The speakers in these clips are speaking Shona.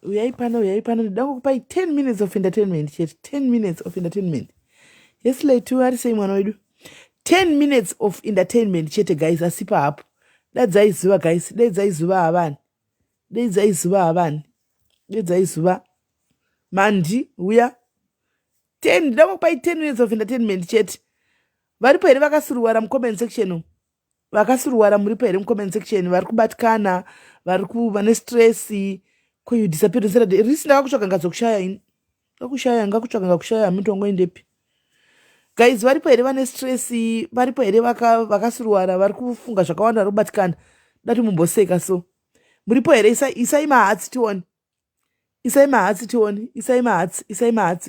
uyai pano ndango kupai 10 minutes of entertainment chete 10 minutes of entertainment. Yes late ari sei mwana wedu. 10 minutes of entertainment chete guys asipa hapo. Dadzaizuva guys, dadzaizuva Habane. Dadzaizuva Mandi uya 10 ndango kupai 10 minutes of entertainment chete. Varipo here vakasuruwara mu comment section. Vakasuruwara muripo here mu comment section vari kubatkana, vari vane stress. Ko you disappear Saturday. Risi ndakakutsvaga ngazokushaya ini. Ngakutsvaga ngakushaya mutongo indepi. Guys, varipo here vane stress, varipo here vakasuruwara, vari kufunga zvakawanda, vari kubatikana. Dati mumboseka so. Muripo here isai mahatsi tione. Isai mahatsi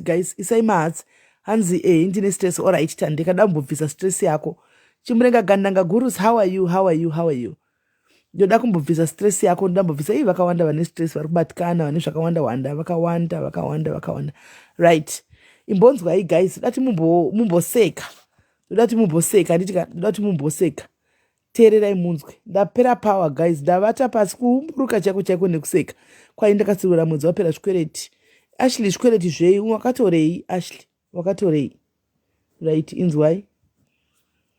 guys, isai mahatsi. Hanzi ndine stress alright tandi kadambobvisa stress yako. Chimurenga gandanga gurus, how are you? Ndoda kumbobvisa stress yako, ndambobvisa vakawanda vane stress vari kubatikana, vane zvakawanda vakawanda. Right. Imbonzwa hai guys, dati mumboseka. Ndati mumboseka. Tererai munzwe. Ndapera power guys, ndavata pasi kuumburuka chako nekuseka. Kwai ndakasiruwara mudzi wapera zvikwereti. Ashley zvikwereti zvei wakatorei Ashley? Wakatorei. Right, inzwai.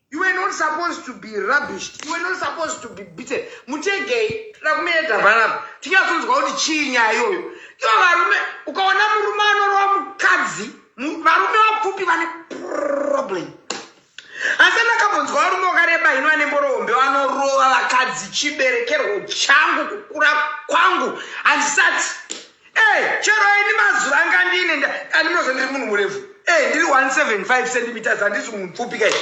You were not supposed to be rubbished. You were not supposed to be beaten. Mutegei rakumeda bana. Tingafunzwa kuti chinya iyoyo. Yo varume ukaona murume anorova mukadzi, varume vapfupi vane problem. Asi ndakabvunzwa varume vakareba ino vane mborombe vanorova vakadzi, chiberekerwo changu kukura kwangu handisati. Chero ini mazuva anga ndine andinozo ndiri munhu murefu. Ndiri 175 centimeters handisi munhu mupfupi kai.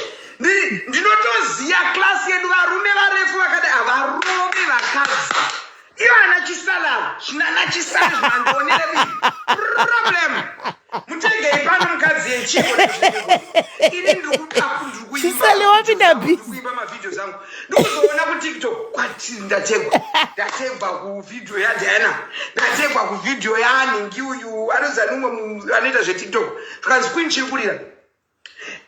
Ndinotoziya klasi yedu varume varefu vakati havarovi vakadzi. Ivo hana chisala, zvinana chisala zvinandionere problem. Mutegei pano mukadzi yechiko. Ini ndiri kuiba mavideo zangu. Ndikuzoona kuTikTok kwati ndategwa kuvideo yaDiana, ndategwa kuvideo yaNingi uyu anoza numwe anoita zveTikTok. Tukanzi Queen chiri kurira.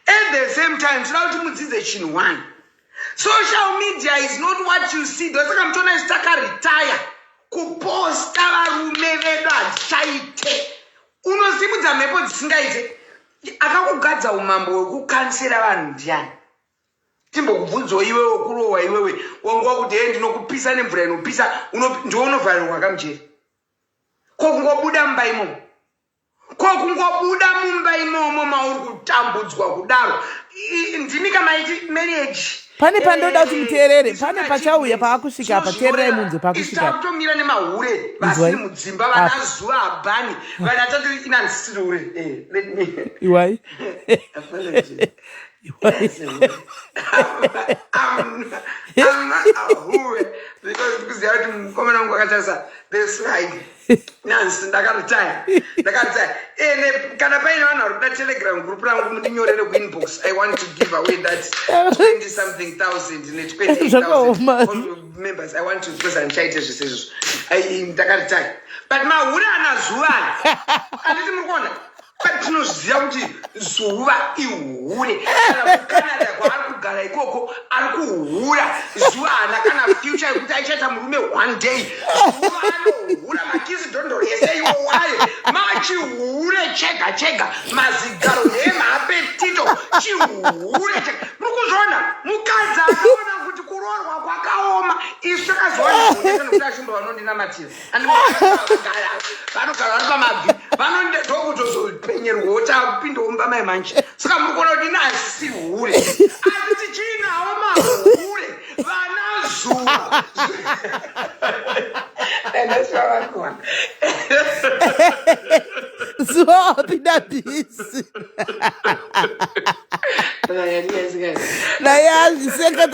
At the same time, tinoda kuti mudzidze chinhu one. Social media is not what you see. Ndosaka mutona isitaka retire. Kuposta varume vedu hatichaite. Unosimudza mhepo dzisingaite. Akakugadza umambo hwekukansera vanhu ndiani? Timbokubvunzwa iwewe wokurohwa iwewe. Wanguva kuti ndinokupisa nemvura inopisa. Ndiwo unovharirwa kamucheri. Ko kungobuda mumba imomo. Mauri kutambudzwa kudaro. Ndimi kamaiti marriage. Pane pandoda kuti muteerere, pane pachauya paakusvika apa, teererai munzwe paakusvika. Takutomira nemahure vasiri mudzimba vana zuva Habane, vana tati inansirure. Let me. Iwai. I'm not a hure because they are to come and go this right. Nansi ndakaritaya. Kana paine vanhu vari kuda Telegram group rangu mundinyorere kuinbox. I want to give away that 20-something thousand ne 28,000 members. I want to because anchaite zvisizvo. Ndakaritaya. But mahure anazuva. Handiti muri kuona. Patinoziva kuti zuva ihure. Kana kwaari kugara ikoko ari kuhura. Zuva hana kana future yekuti aichaita murume one day. Zuva anohura makisi dhondoro yese iwo waye. Machihure chega. Mazigaro nemapetito. Chihure chega. Mukuzvona mukadzi akaona kuti kuroorwa kwakaoma. Isu takazoona kuti ashumba vanondinamatira. Vanogara vari pamabvi. Vanondokutozopenyerwa utapindawo mumba maimanje. Saka muri kuona kuti nasi hure. Asi tichinawo mahure. Vana zuva. And that's what I'm going. Zuva wapinda bisi. Naye azviseka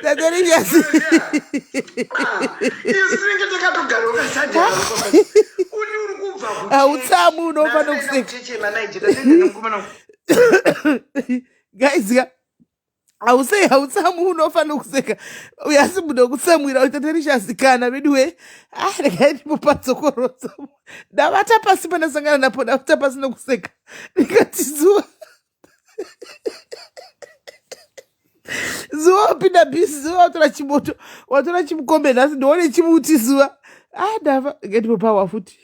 taterinyasi. Isinge takatogara ukasajja. Hautsamu unofana kuseka. Guys, hautsamu unofana kuseka. Uyasi muda kutsamwira utaterishasikana veduwe. Regai mupatsokorotsa. Ndavata pasi panasangana napo ndavata pasi nokuseka. Ndikati zuva. Zuva wapinda bisi, zuva watora chimoto, watora chimukombe nhasi ndoone chimuti zuva. ndava ngetipo pawa futi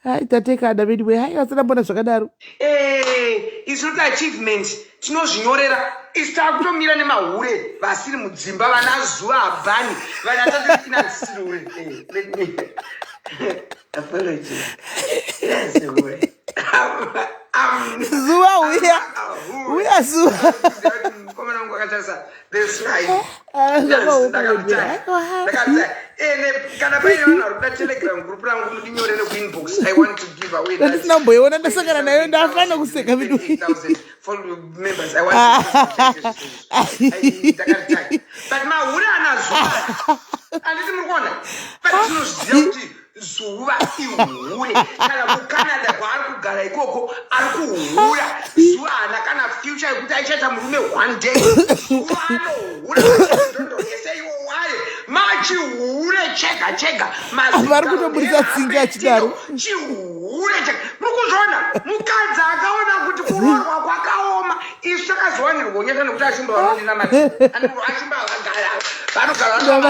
hai tateka David we hai vasina mbona zvakadaro isu kuti achievement tinozvinyorera isu takutomira nemahure vasiri mudzimba vana zuva Habane vana tatinansirure let me apology yes zuva uya zuva komana wangu akatarisa this right kana paine vanhu vari kuda telegram group rangu mundinyorere kuinbox I want to give away ndatinamboiona ndasangana nayo ndafana kuseka vidu members I want to but mahure anazuva anditi muri kuona but tinoziva kuti zuva ihure kana kucanada kwaari kugara ikoko ari kuhura zuva hana kana future yekuti aichaita murume one day zuva anohura machidondo ese iwo waye machihure chega chega vari kutoburisa tsinga achidaro chihure chega muri kuzviona mukadzi akaona kuti kuroorwa kwakaoma isu takazowanirwa unyeta nekuti ashimba vanondina mati ashimba vakagara vanogara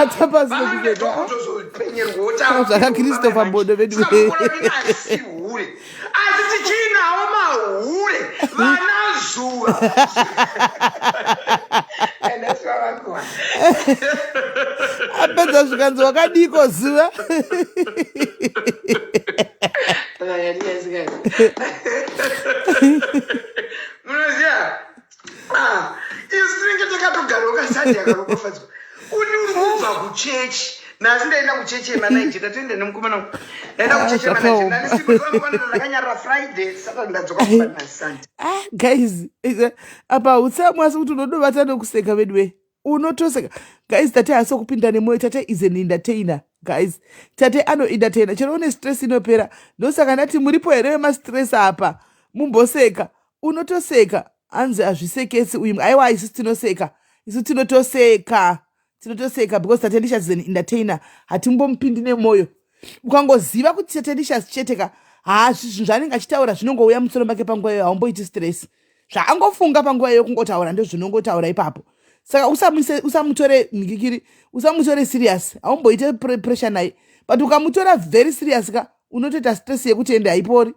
Mbodo vedu asihure asi tichinawo mahure vana zuva apedza zvikanzi wakadiko zuva munoziva isu tinenge takatogara ukasati yakarokofadzwa kuti uri kubva kuchechi nasi ndaenda kuchechi yemanaichita toende nemukomana wangu ndaenda kuchechi yemanaichita ndandisimuamukwanira ndakanyarira friday saka ndadzoka kuba nasunday guys apa utsamwasi kuti unodovata nekuseka vedwe unotoseka guys tate haso kupinda nemoyo tate is an entertainer guys tate anoentertaina chero une stress inopera ndosaka ndati muripo here vemastress apa mumboseka unotoseka hanzi hazvisekesi uyu aiwa isu tinoseka isu tinotoseka because Tatendisha is an entertainer hatimbomupindi nemoyo ukangoziva kuti Tatendisha cheteka zvinhu zvaanenge achitaura zvinongouya musoro make panguva iyoyo haumboiti stress zvaangofunga panguva iyoyo kungotaura ndozvinongotaura ipapo saka usamutore nhikikiri usamutore serious haumboite pressure naye but ukamutora very serious ka unotoita stress yekuti ende haipori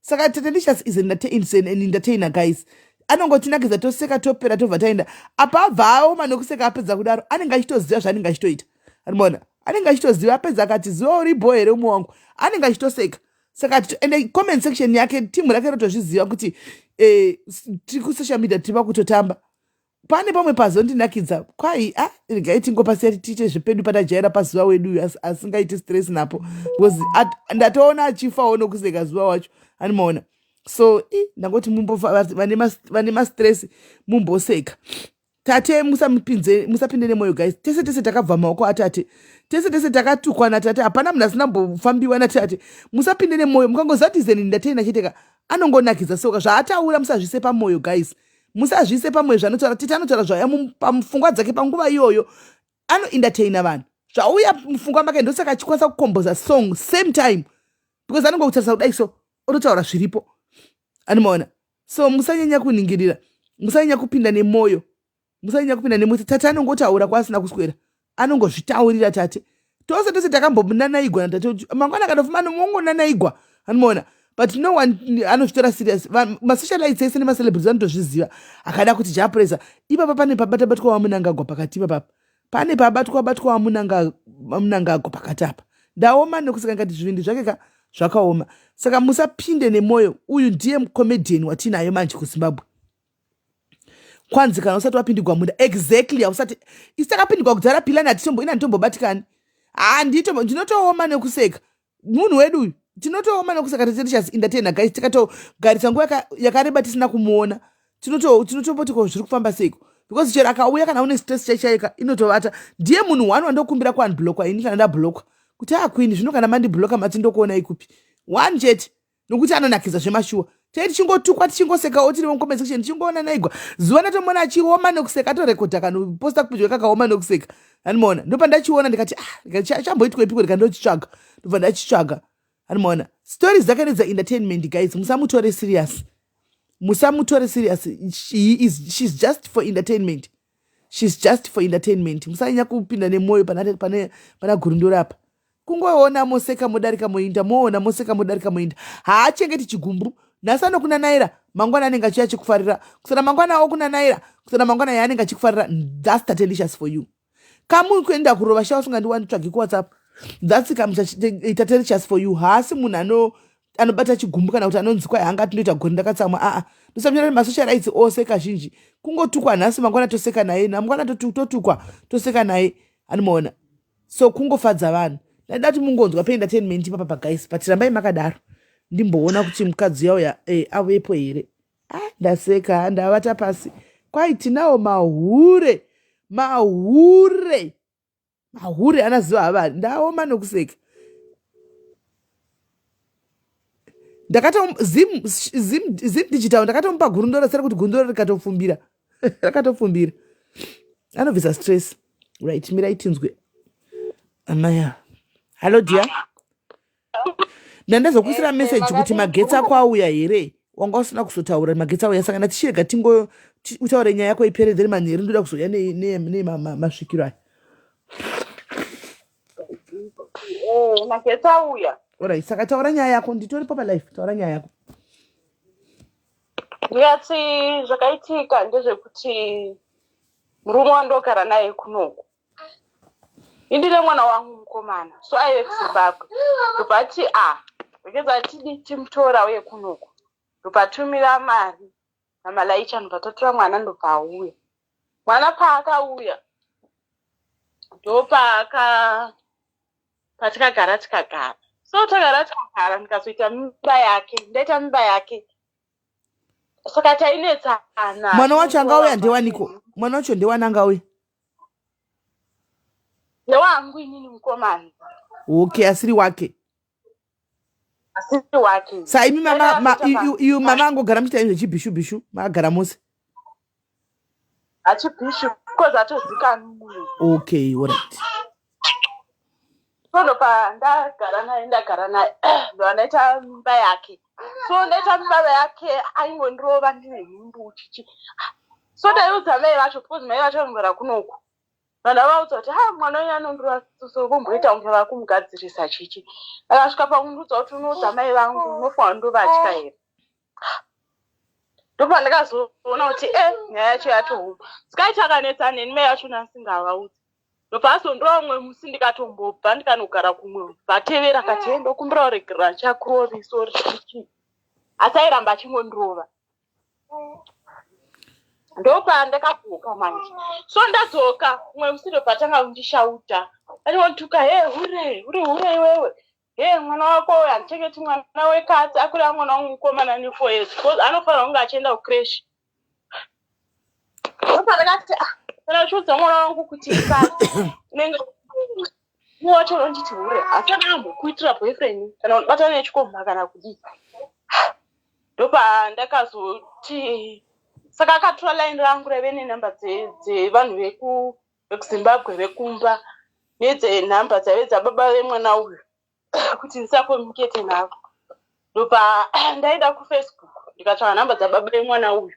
saka Tatendisha is an entertainer guys anongotinakidza toseka topera tobva taenda apa abva aoma nokuseka apedza kudaro anenge achitoziva zvaanenge achitoita animona anenge achitoziva apedza akati ziva uribo here umwe wangu anenge achitoseka saka ende comment section yake timu rake rotozviziva kuti tiri kusocial media tiripa kutotamba pane pamwe pazondinakidza kwai regai tingopasiya tiite zvepedu patajaira pazuva wedu asingaiti stress napo because ndatoona achifawo nokuseka zuva wacho animaona so ndangoti vane mastress mumboseka tate musapinde nemoyo guys tese takabva maoko atate tese takatukwa natate hapana munhu asinambofambiwa natate musapinde nemoyo mukangozati zeni ndatena chiteka anongonakidza soka zvaataura musazvise pamoyo guys musazvise pamoyo zvanotaura tete anotaura zvauya pamufungwa dzake panguva iyoyo anoentertaina vanhu zvauya mufungwa make ndosaka achikwanisa kukomboza song same time because anongokutarisa kudai so ototaura zviripo animaona so musanyanya kuningirira musanyanya kupinda nemoyo tate anongotaura kwaasina kuswera anongozvitaurira tate tose takambomunanaigwa natate mangwana akatofuma nomongonanaigwa animaona but no one anozvitora serious masocialites ese nemacelebrities anotozviziva akada kuti japresa ipapa pane pabatabatwa wamunangagwa pakati ipapapa pane pabatwa wamunangagwa pakati apa ndaoma nokusaka ngati zvivindi zvake zvakaoma saka musapinde nemoyo uyu ndiye mucomedian watinayo manje kuZimbabwe kwanzi kana usati wapindigwa muda exactly hausati isitakapindigwa kudzara pilani ina ndinotooma nekuseka munhu wedu uyu tinotooma nekuseka Tatendisha entertainer guys tikatogarisa nguva yakareba tisina kumuona tinotopoti ko zviri kufamba seko because chero akauya kana une stress chaika inotovata ndiye munhu wani wandokumbira kuunblokwa ini kana ndablokwa kuti queen zvino kana mandibloka matindokuona ikupi one jet nokuti anonakidza zvemashuwa tei tichingotukwa tichingosekawo tiri mucomment section tichingoona naigwa zuva natomona achioma nokuseka atorekodha kanoposta kupidyo kakaoma nokuseka animaona ndopandachiona ndikati chamboitwa epiko ndikandochitsvaga ndobva ndachitsvaga animaona stories dzake nedzaentertainment guys musamutore serious she's just for entertainment musanyanya kupinda nemoyo pana gurundo rapa kungoona moseka mudarika moinda, moona moseka mudarika moinda. Haachengeti chigumbu. Nhasi anokuna Naira, mangwana anenge achiuya achikufarira. Kusana mangwana awo kuna Naira, kusana mangwana yaanenge achikufarira. That's the delicious for you. Kamu kuenda kurova shausungandiwani tsvagi kuWhatsApp. That's delicious for you. Haasi munhu anobata chigumbu kana kuti anonzi kwai hanga tinoita gore ndakatsamwa. Ndosamira masocial rights ose kazhinji. Kungotukwa nhasi mangwana toseka naye, mangwana totukwa toseka naye. Anomaona. So kungofadza vanhu. Ndaida kuti mungonzwa paentertainment papa guys, but rambai makadaro. Ndimboona kuti mukadzi yauya avepo here. Ndaseka ndavata pasi. Kwai tinawo mahure anaziva havari. Ndaoma nokuseka. Zim digital ndakatomupa gurundoro sera kuti gurundoro rikatofumbira. Rakatofumbira. Anobvisa stress. Right, mirai tinzwe. Amaya. Hello dear. Ndandazokuisira message kuti magetsi ako auya here. Wanga usina kuzotaura magetsi auya, saka ndatichirega tingo utaure nyaya yako iperedzere manheru, ndoda kuzoya masvikiro aya. Magetsi auya. Alright, saka taura nyaya yako, nditoripo palive, taura nyaya yako. Ndikati zvakaitika ndezvekuti murume wandogara naye kunoku. Indine mwana wangu mukomana, so aive kuZimbabwe. Ndobati ndokeza tidi timutora uye kunoku. Ndopatumira mari namalaicha, ndopatotora mwana ndopauya. Mwana paakauya patikagara so takagara ndikazoita mimba yake, ndaita mimba yake. Saka tainetsana. Mwana wacho angauya ndewaniko? Mwana wacho ndewani angauya? Ndewangu inini mukomana. Okay, asiri wake. Asiri wake. Sa imi mama angogara muchita zvechibhishu makagara mose? Achibhishu because atozikanwa munhu. Okay, alright. So ndagara naye ndoanaita mimba yake. So ndaita mimba yake aingondirova ndine nhumbu uchichi. So ndaiudza mai vacho because mai vacho vanogara kunoku. Vandavaudza kuti mwana wenyu anondorova so vomboita kunge vakumugadzirisa chichi. Akasvika pakundiudza kuti unoudza mai vangu unofanira ndovatya here. Ndopandakazoona kuti nyaya yacho yatohuma. Sikaita akanetsa neni mai vacho nasingavaudzi. Ndopazondorova umwe musi ndikatombobva ndikanogara kumwe. Vatevera kati ndokumbira kuregerera chakurori sori chichi. Asi airamba achingondirova. Ndopandakabuka manje. So ndadzoka umwe musi ndopatanga kundishauta. Achiontuka hure iwewe. Mwana wako andichengeti mwana wekadzi akurira mwana wangu mukomana ne4 years. Because anofanira kunge achienda kucreche. Ndopandakati kana uchiudza mwana wangu kuti ikati unenge wacho nditi hure. Asi ndambokuitira boyfriend kana unobata nechikomba kana kudii. Ndopandakazoti saka akatora line rangu reve nenhamba dzevanhu vekuZimbabwe vekumba nedzenhamba dzaive dzababa vemwana uyu kuti ndisakomunikete navo. Ndopa ndaenda kuFacebook ndikatsvaka nhamba dzababa vemwana uyu.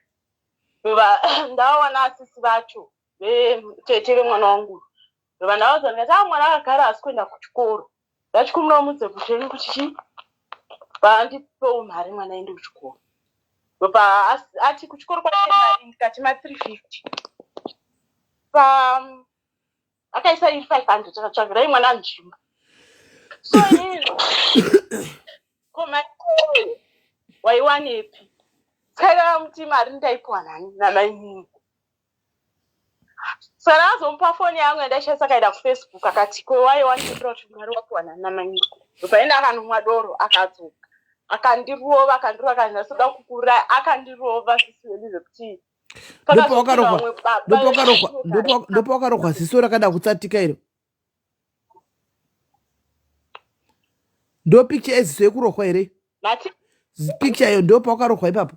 Ndopa ndawana asisi vacho vetete vemwana wangu. Ndopa ndavaudza ndikati mwana akagara asi kuenda kuchikoro. Ndachikumbira mudze kuti chii vandipewo mari mwana aende kuchikoro. Ndopa ati kuchikoro kwaite mari ndikati ma350. Akaisa 500 akatsvagirai mwana nzvimbo. So koma waiwanepi? Saka muti mari ndaipiwa nani namai mungu. Saka azomupa foni yangu yandaishandisa akaenda kuFacebook akati waiwanepi kuti mari wapiwa nani namai mungu. Ndopa enda akanomwa doro akadzoka. Akandirova akanyasoda kukura akandirova sisweni zvekuti ndopa wakarogwa ziso rakada kutsatika iro. Ndo picture yeziso yekurohwa here? Picture iyo ndopa wakarohwa ipapo?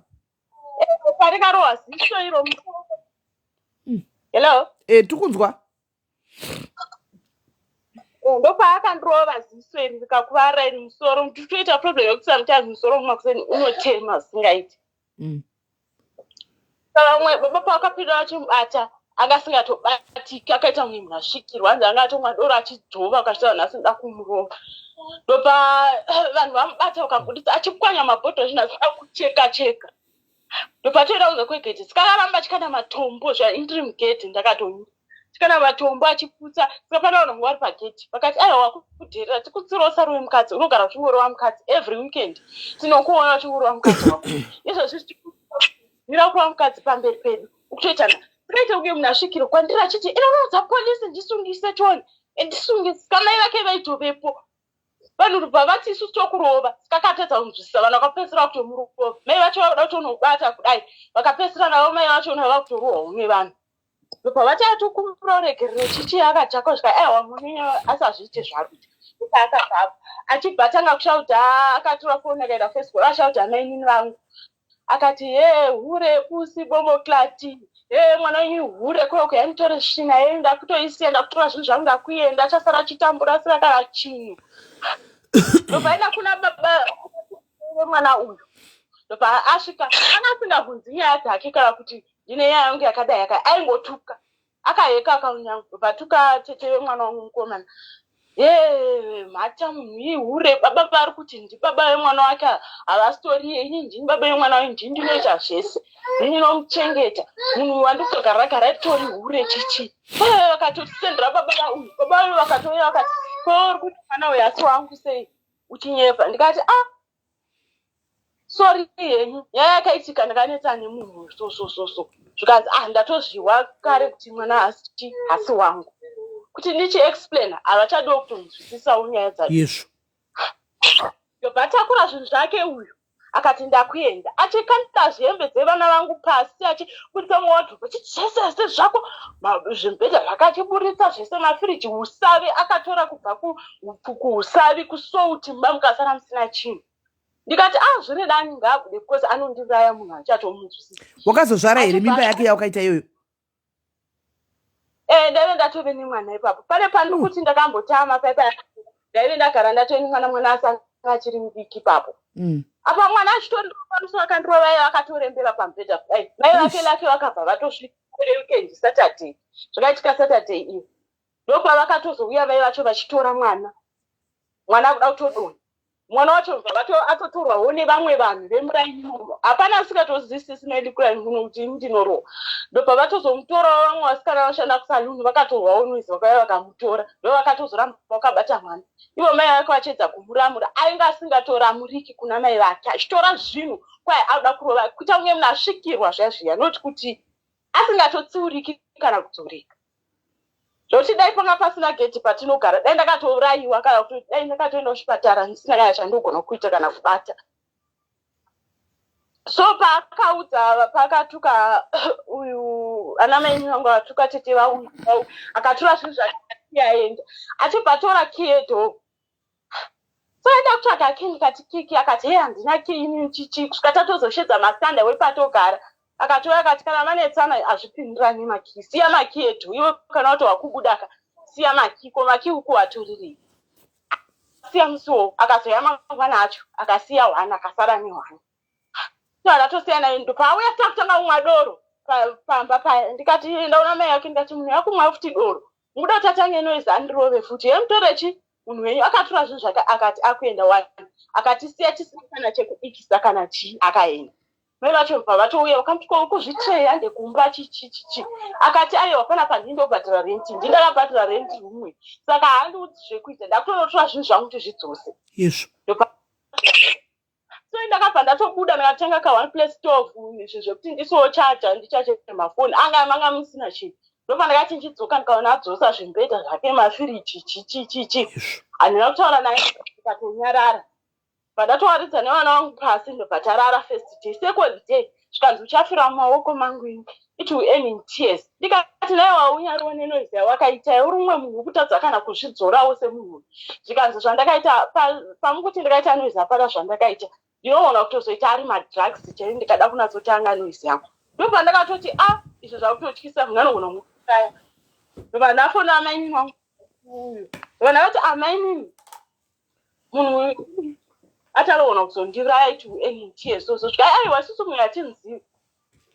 Parikarohwa ziso iro. Hello? Tikunzwa. Ndopa akandirova ziso iri rikakuvara iri musoro. Toita problem yokuti sometimes musoro mumakuseni unotema singaiti. Saka umwe baba pakapinda vachimubata akasingatobatika akaita mumwe munhu asvikirwa anzi anga atomwa doro achidhova akasvika nhasi nda kumurova ndopa vanhu vamubata ukabudisa achipwanya mabhodhoro chinasi akucheka ndopatoenda kunze kwegeti sikakaramba chikana matombo zvaindirim gate ndakatonyura chikana matombo achiputsa sikapanda vanhu vari pageti vakati aiwa kudherera tikutsirosa rume mukadzi unogara uchingorowa mukadzi every weekend tinokuona uchingorowa mukadzi wako izvozvi mira kuva mukadzi pamberi pedu ukutoitana sikaite uye munhu asvikiro kwandiri achiti inorodza polisi ndisungise choni ndisungise kamai vake vaitovepo vanhu pavati isusu tokurova sikakatedza kunzwisisa vanhu vakapedzisira kutomurova mai vacho vauda kutonobata kudai vakapedzisira navo mai vacho nava kutorohwa umwe vanhu pavati atokuroregerero chichi akajako zvika aiwa munyanya asazviite zvaruti akabvapo achibva tanga kushauta akatora foni akaenda Facebook ashauta mainini vangu akati hure kusi bomoklati mwana wenyu hure kwako yanitore svina ndakutoisiya ndakutora zvinhu zvangu ndakuenda chasara chitambura sira kana chinhu ndopaenda kuna baba mwana uyu ndopa asvika anasingabvunzi nyaya dzake kana kuti ndine nyaya yangu yakadai yaka aingotuka akaheka akaunyanga ndopatuka tete wemwana wangu mukomana mhata munhu ihure baba vari kuti ndibaba wemwana wake havasitori ini ndini baba wemwana wayo ndini ndinoita zvese ndini nomuchengeta munhu wandikutogaragara itori hure chichi vakatotisendera baba uyu baba uyu vakatouya vakati kouri kuti mwana uyu asi wangu sei uchinyepa ndikati sori henyu nyaya yakaitika ndakanetsa nemunhu so zvikanzi ndatozviwa kare kuti mwana hasi wangu kuti ndichiexplaina havachadiwo kutonzwisisawo nyaya dzacho yesu yobvatakura zvinhu zvake uyu akati ndakuenda achikanda zvembe dzevana vangu pasi achiputsa muwadhropu zvese zvako zvimbedha zvakachiburitsa zvese mafiriji usavi akatora kubva kuusavi kusouti mba mukasara musina chinhu ndikati zviri dani ngaabude because anondiraya munhu achatomunzwisisa wakazozvara here mimba yake yawakaita iyoyo ndaive ndatove nemwana ipapo pane pandi kuti ndakambotama paipa ndaive ndagara ndatove nemwana asanga achiri mudiki ipapo apa mwana achitondiropamusoro akandirovai akatorembera pamubhedha kudai mai vake lake vakabva vatosvika kune weekend saturday zvakaitika saturday iyo ndopa vakatozouya vai vacho vachitora mwana kuda kutodonha mwana wacho atotorwawo nevamwe vanhu vemuraini momo hapana asikatozwisisi noedikuraini kuno kuti ndinorohwa ndopa vatozomutorawo vamwe vasikana vanoshanda kusaluni vakatorwawo noisi vakauya vakamutora ndo vakatozoramba vakabata mwana ivo mai vake vachedza kumuramura ainge asingatoramuriki kuna mai vake achitora zvinhu kwai auda kurova kuita kunge munhu asvikirwa zvazviya noti kuti asingatotsiuriki kana kudzoreka zvoti dai panga pasina geti patinogara dai ndakatourayiwa kana kuti dai ndakatoenda kuchipatara ndisina kana chandogona kuita kana kubata so pakatuka uyu ana mai vangu vatuka tete vauyu akatora zvinhu zvaaenda achibvatora kiedo so aenda kutsvaga kii ndikati kiki akati handina kii ini chichi kusvika tatozoshedza masanda wepatogara akatoya akati kana manetsana hazvipindirani makii siya makii edu iwe kana kuti wakubudaka siya makii ko makii uku watoriri siya musiwo akazoya mangwana acho akasiya hwana akasara nehwana ndatosiya naye ndopauya takutanga kumwa doro pamba paya ndikati ndaona mai yake ndikati munhu yakumwa futi doro muda kuti atange noizi andirove futi yemutorechi munhu wenyu akatora zvinhu zvake akati akuenda wani akati siya tisina kana chekubikisa kana chii akaenda mai vacho bva vatouya vakamutya kuzvitreya ndekumba chichichichi akati aiwa pana pandindobhadhara renti ndindakabhadhara renti rumwe saka handiudzi zvekuita ndakutonotora zvinhu zvangu kuti zvidzose yesu so ndakabva ndatobuda ndakatenga ka1 plus 12 izvi zvekuti ndisochaja ndichache mafoni anga musina chinhu ndopa ndakati ndichidzoka ndikaona adzosa zvimbedha zvake mafiriji chichichichi handina kutaura naye ndikatonyarara pandatowaridza nevana vangu pasi ndobva tarara first day second day zvikanzi uchafira mumaoko mangu ini it will end in tears ndikati naye waunyariwo nenoizi yawakaita uri umwe munhu wekutadza kana kuzvidzorawo semunhu zvikanzi zvandakaita pamukuti ndakaita noizi hapana zvandakaita ndinoona kutozoita ari madrugs chai ndikada kunatsotanga noizi yangu ndopa ndakatoti izvo zvakutotyisa munhu anogona kumuuraya ndopa ndafona amainini wangu uyu ndopa ndakati amainini munhu atalogona kuzondiraya it will end in tears so svika aiwa isusu munhu yatinzivi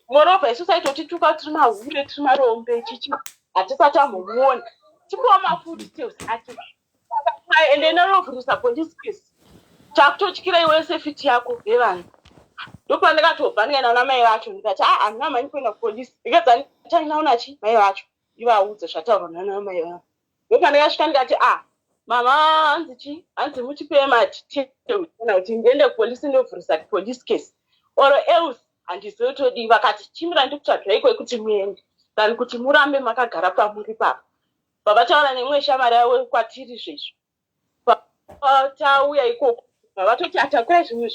moreover isu saitotituka tiri mahure tiri marombe chichi hatisati ambomuona tipiwa mafood tales ati ende narovhurisa police case takutotyira iwe sefiti yako yevana ndopandakatobva ndikaenda kuna mai vacho ndikati handina mani kuenda kupolisi ndikadzanitainaona chi mai vacho ivaudze zvataurwa nana mai vacho ndopandakasvika ndikati mama hanzi mutipe madetails kana kuti ndiende kupolisi ndovhurisa police case or else handizotodi vakati chimira ndikutsvagira iko kuti muende than kuti murambe makagara pamuri papo pavataura nemwe shamari yavo kwatiri zvezvo tauya ikoko vatoti atakurai zvimwe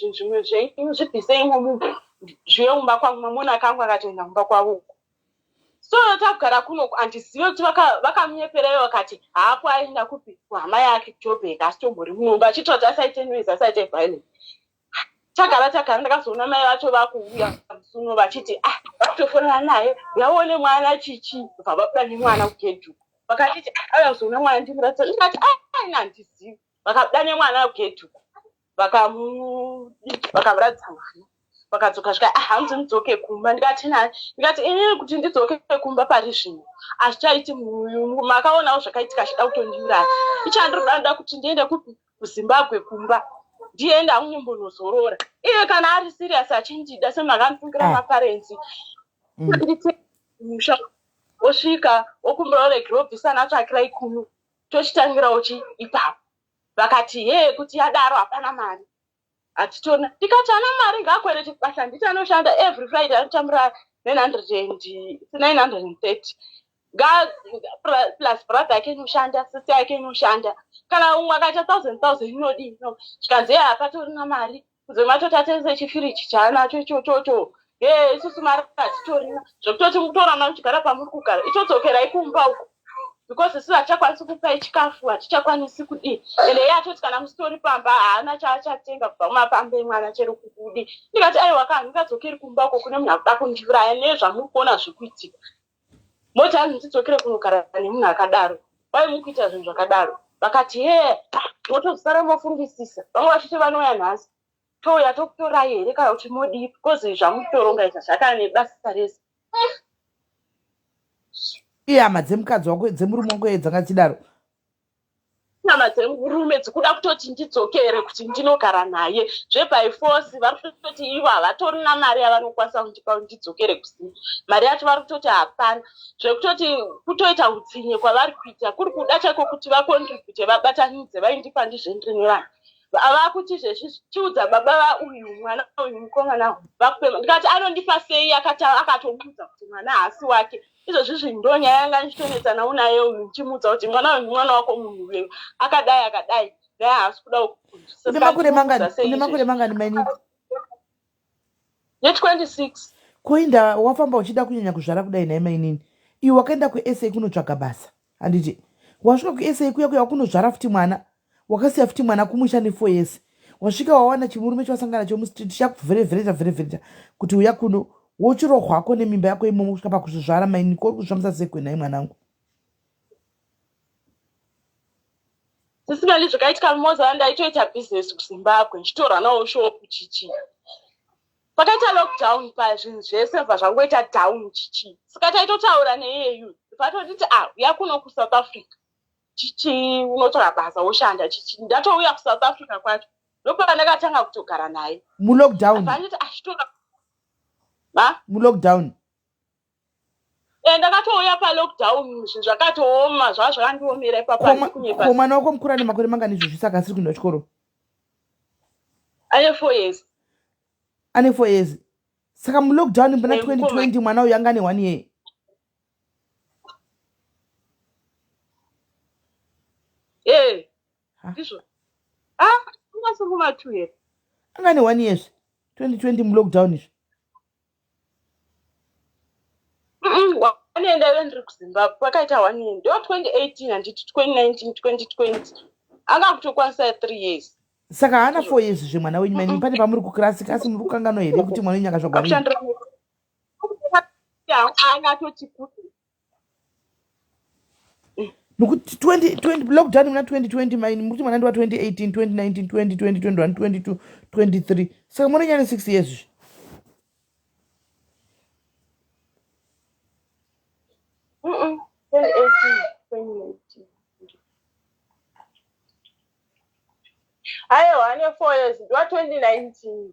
zvibvisei imomo zvive mumba kwangu mamona kangu akatoenda mumba kwavo so takugara kuno handizive kuti vakamunyeperayo vakati haapo aenda kupi kuhama yake jobek asi tombori mumba achitoti asaite noise asaite violence tagara ndakazoona mai vacho vakuuya musuno vachiti vatofonana naye yaone mwana chichi bva vabuda nemwana kugedhu vakatiti avazoona mwana ndimuratidza ndikati ina handizivi vakabuda nemwana kugedhu vakamuratidza mwana vakadzoka svika hanzi mudzoke kumba ndikati inini kuti ndidzoke kumba pari zvino hazvichaiti makaonawo zvakaitika chida kutondiuraya ichandiroda kuti ndiende kuzimbabwe kumba ndiende amunyembonozorora iye kana ari sirius achindida semakandifungira maparenzi musha osvika okumbirawo regirobhisi anatsvakira ikunu tochitangirawo chi ipapo vakati kuti yadaro hapana mari hatitorina ndikati ana mari ngaakwereti kubasa nditi anoshanda every friday anotambira 930 plus brother yake inoshanda sister yake inoshanda kana umwe akaita 1000 inodii zvikanzi hapatorina mari kuzomatotatirise chifiriji chaanacho ichochocho isusu mari hatitorina zvekutoti mutorana muchigara pamuri kugara ichotsokerai kumba uko because isu hatichakwanisi kupai chikafu hatichakwanisi kudii ende iye atoti kana musitori pamba haana chaachatenga kubva mumapambe mwana chero kukudi ndikati aiwa kana ndikadzokeri kumba uko kune munhu akuda kundiuraya nezvamuri kuona zvikuitika moti hanzi ndidzokere kunogara nemunhu akadaro wai muri kuita zvinhu zvakadaro vakati motozosara mofungisisa vamwe vachiti vanouya nhasi touya tokutorai here kana kuti modii because zvamutoronga izva zvakana nebasa rese iye hama dzemukadzi wako dzemurume wako dzangachidaro nyama dzemurume dzikuda kutoti ndidzokere kuti ndinogara naye zveby force vari kutoti ivo havatorina mari yavanokwanisa kundipa ndidzokere kusini mari yacho vari kutoti hapana zvekutoti kutoita utsinye kwavari kuita kuri kuda chako kuti vakontribute vabatanidze vaindipa ndizvendirinyorana avakuti zvezvichiudza baba uyu mwana uyu mukomana vakupema ndikati anondipa sei akatomudza kuti mwana haasi wake izvozvizvi ndo nyaya yanga ndichitonetsana unaye uyu ndichimudza kuti mwana uyu mwana wako munhu uyu akadai naye haasi kuda une makore mangani mainini ye26 koinda wafamba uchida kunyanya kuzvara kudai naye mainini iwe wakaenda kusa kunotsvaga basa handiti wasvika kusa kuya wakunozvara futi mwana wakasiya futi mwana kumusha ne4 years wasvika wawana chimurume chawasangana chomustriti chakuvherevhereta kuti uya kuno wochiro hwako nemimba yako imomo kusvika pakuzvizvara maini kuri kuzvamisa sekwenai mwanangu sisimali zvakaitika mumoza ndaitoita bhizinesi kuzimbabwe ndichitorwa nawo shopu chichi pakaita lockdown pa zvinhu zvese bva zvangoita down chichi saka taitotaura neyeyu patotiti uya kuno kuSouth Africa chichi unotora basa woshanda chichi ndatouya kuSouth Africa kwacho ndopandakatanga kutogara naye mulockdown mulockdown ndakatouya palockdown zvinhu zvakatooma zvazvakandiomera ipapo mwana wako mukuru ane makore mangani izvozvi saka asiri kuenda chikoro ane 4 years ane 4 years saka mulockdown muna 2020 mwana uyu anga ane 1 year ndizvo ungasunguma 2 years anga ane 1 years 2020 mulockdown izvo wanienda ive ndiri kuzimbabwe kwakaita 1 year ndo 2018 handiti 2019 2020 anga kutokwanisa 3 years saka haana 4 years zve mwana wenyu maini pane pamuri kuklasik asi muri kukangano here kuti mwana wenyu akazvagwarira angatoti kuti nokuti 2020 lockdown muna 2020 maini mukuti mwana ndi wa 2018 2019 2020 21 22 23 saka mwana wenyu ane 6 years zve aiwa ane 4 years ndiwa 2019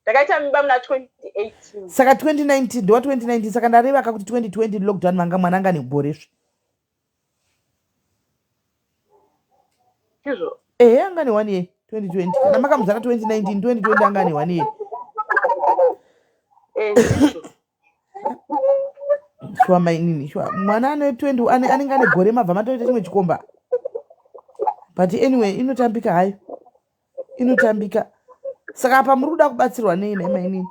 ndakaita mimba muna 2018 saka 2019 ndiwa 2019 saka ndareva kakuti 2020 lockdown manga mwana anga negoresve izvo anga ne 1 year 2020 kana makamuzana 2019 2020 anga ne 1 year ndizvo shwa mainini shwa mwana ane 20 anenge ane gore mabva matoita chimwe chikomba but anyway inotambika hayo inotambika saka apa muri kuda kubatsirwa nei mainini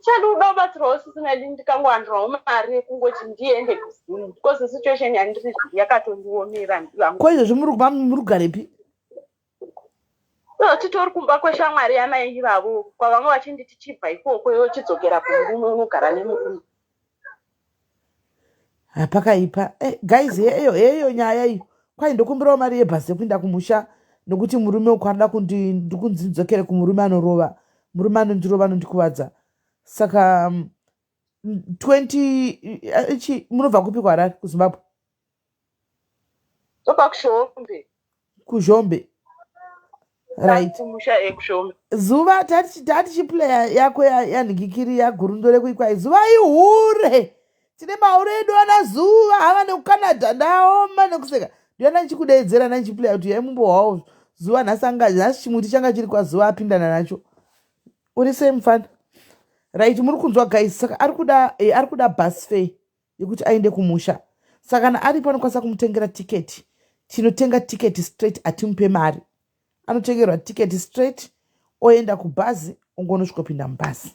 chadi kuda kubatsirwawo sisina dini ndikangowandirwawo mari yekungoti ndiende kuzini because situation yandiri yakatondiomera ndivangu ko izvozvi muri kugarepi titori kumba kweshamwari yamai vavo kwavanga vachinditi chibva ikoko yochidzokera kumurume unogara nemurume pakaipa guys heyo nyaya iyo kwai ndokumbirawo mari yebhasi yekuenda kumusha nokuti murume uko anoda kundidzokere kumurume anorova murume anondirova anondikuvadza saka 20 ichi munobva kupi kwarari kuzimbabwe topa kuzhombe right kumusha ekushombe zuva tati chiplaya yako yanhingikiri yagurundore kuikwai zuva ihure tine maure edu ana zuva hava nekucanada ndaoma nekuseka ndiona ndichikudaidzera nandichiplaya kuti yaimumbohwawo zuva nhasi chimuti changa chiri kwazuva apindana nacho uri sei mufana right muri kunzwa guys saka ari kuda bus fare yekuti aende kumusha saka kana aripo anokwanisa kumutengera tiketi tinotenga tiketi straight atimupe mari anotengerwa tiketi straight oenda kubhazi ongonosvikopinda mubhazi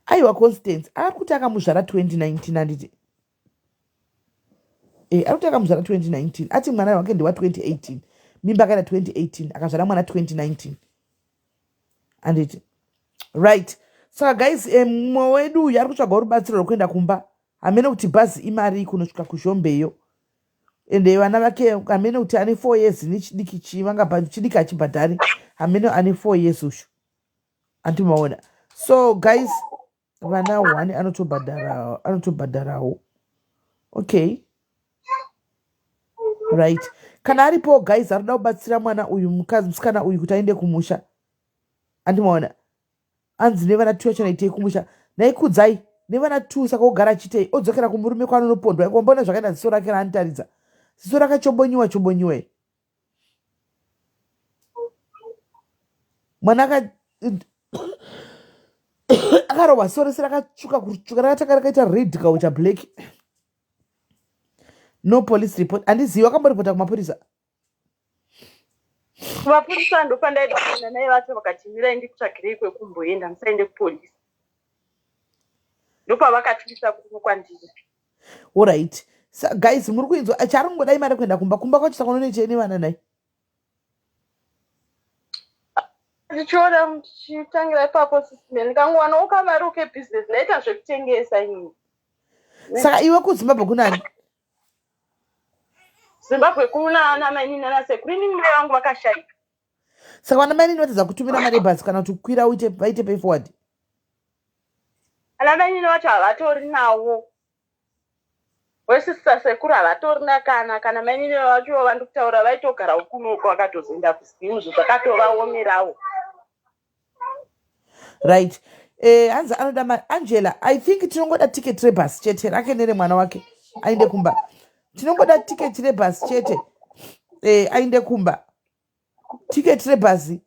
aiwa Constance ari kuti akamuzvara 2019 anditi ari kuti akamuzvara 2019 ati mwana wake ndiwa 2018 mimba akaita 2018 akazvara mwana 2019 anditi right saka guys mumwe wedu uyu ari kutsvaga rubatsiro rwekuenda kumba hamene kuti bhazi imari kunosvika kuzhombeyo ende vana vake hamene kuti ane 4 years nechidiki chidiki achibhadhari hamene ane 4 years ushu antimaona so guys vana 1 anotobhadharawo okay right kana aripo guys arikuda kubatsira mwana uyu musikana uyu kuti aende kumusha andimaona anzi nevana 2 achanoitei kumusha naikudzai nevana 2 saka ogara achitei odzokera kumurume kwaanonopondwa ikombona zvakaita ziso rake raanitaridza ziso rakachobonyiwa mwana akarohwa soro rese rakatsvuka kutsvuka rakataka rakaita red kaucha black no police report handizivi wakamboripota kumapurisa mapurisa ndopandaida nai vacho vakati mirai ndikutsvagirei kwekumboenda musaende kupolisi ndopavakatyisa kwandiri alright guys muri kuinzwa charingodai mari kuenda kumba kwacho saka unonoitei nevana nai ndichiona muchitangira ipapo sisime ndikangowanawo kamari kebhizinesi ndaita zvekutengesa ini saka iwe kuzimbabwe kunani zimbabwe kuna ana mainini nasekuriningi mai vangu vakashaika saka vana mainini vatadza kutumira mari ebhasi kana kuti kukwira vaite pay forward ana mainini vacho havatori nawo wesisita sekuru havatori kana mainini vacho vandikutaura vaitogarawo kunoko vakatozoenda kuzimu zvakatovaomerawo right hanzi anoda mari angela I think tinongoda tiketi rebhasi chete rake nere mwana wake ainde kumba tinongoda tiketi rebhasi chete ainde kumba tiketi rebhasi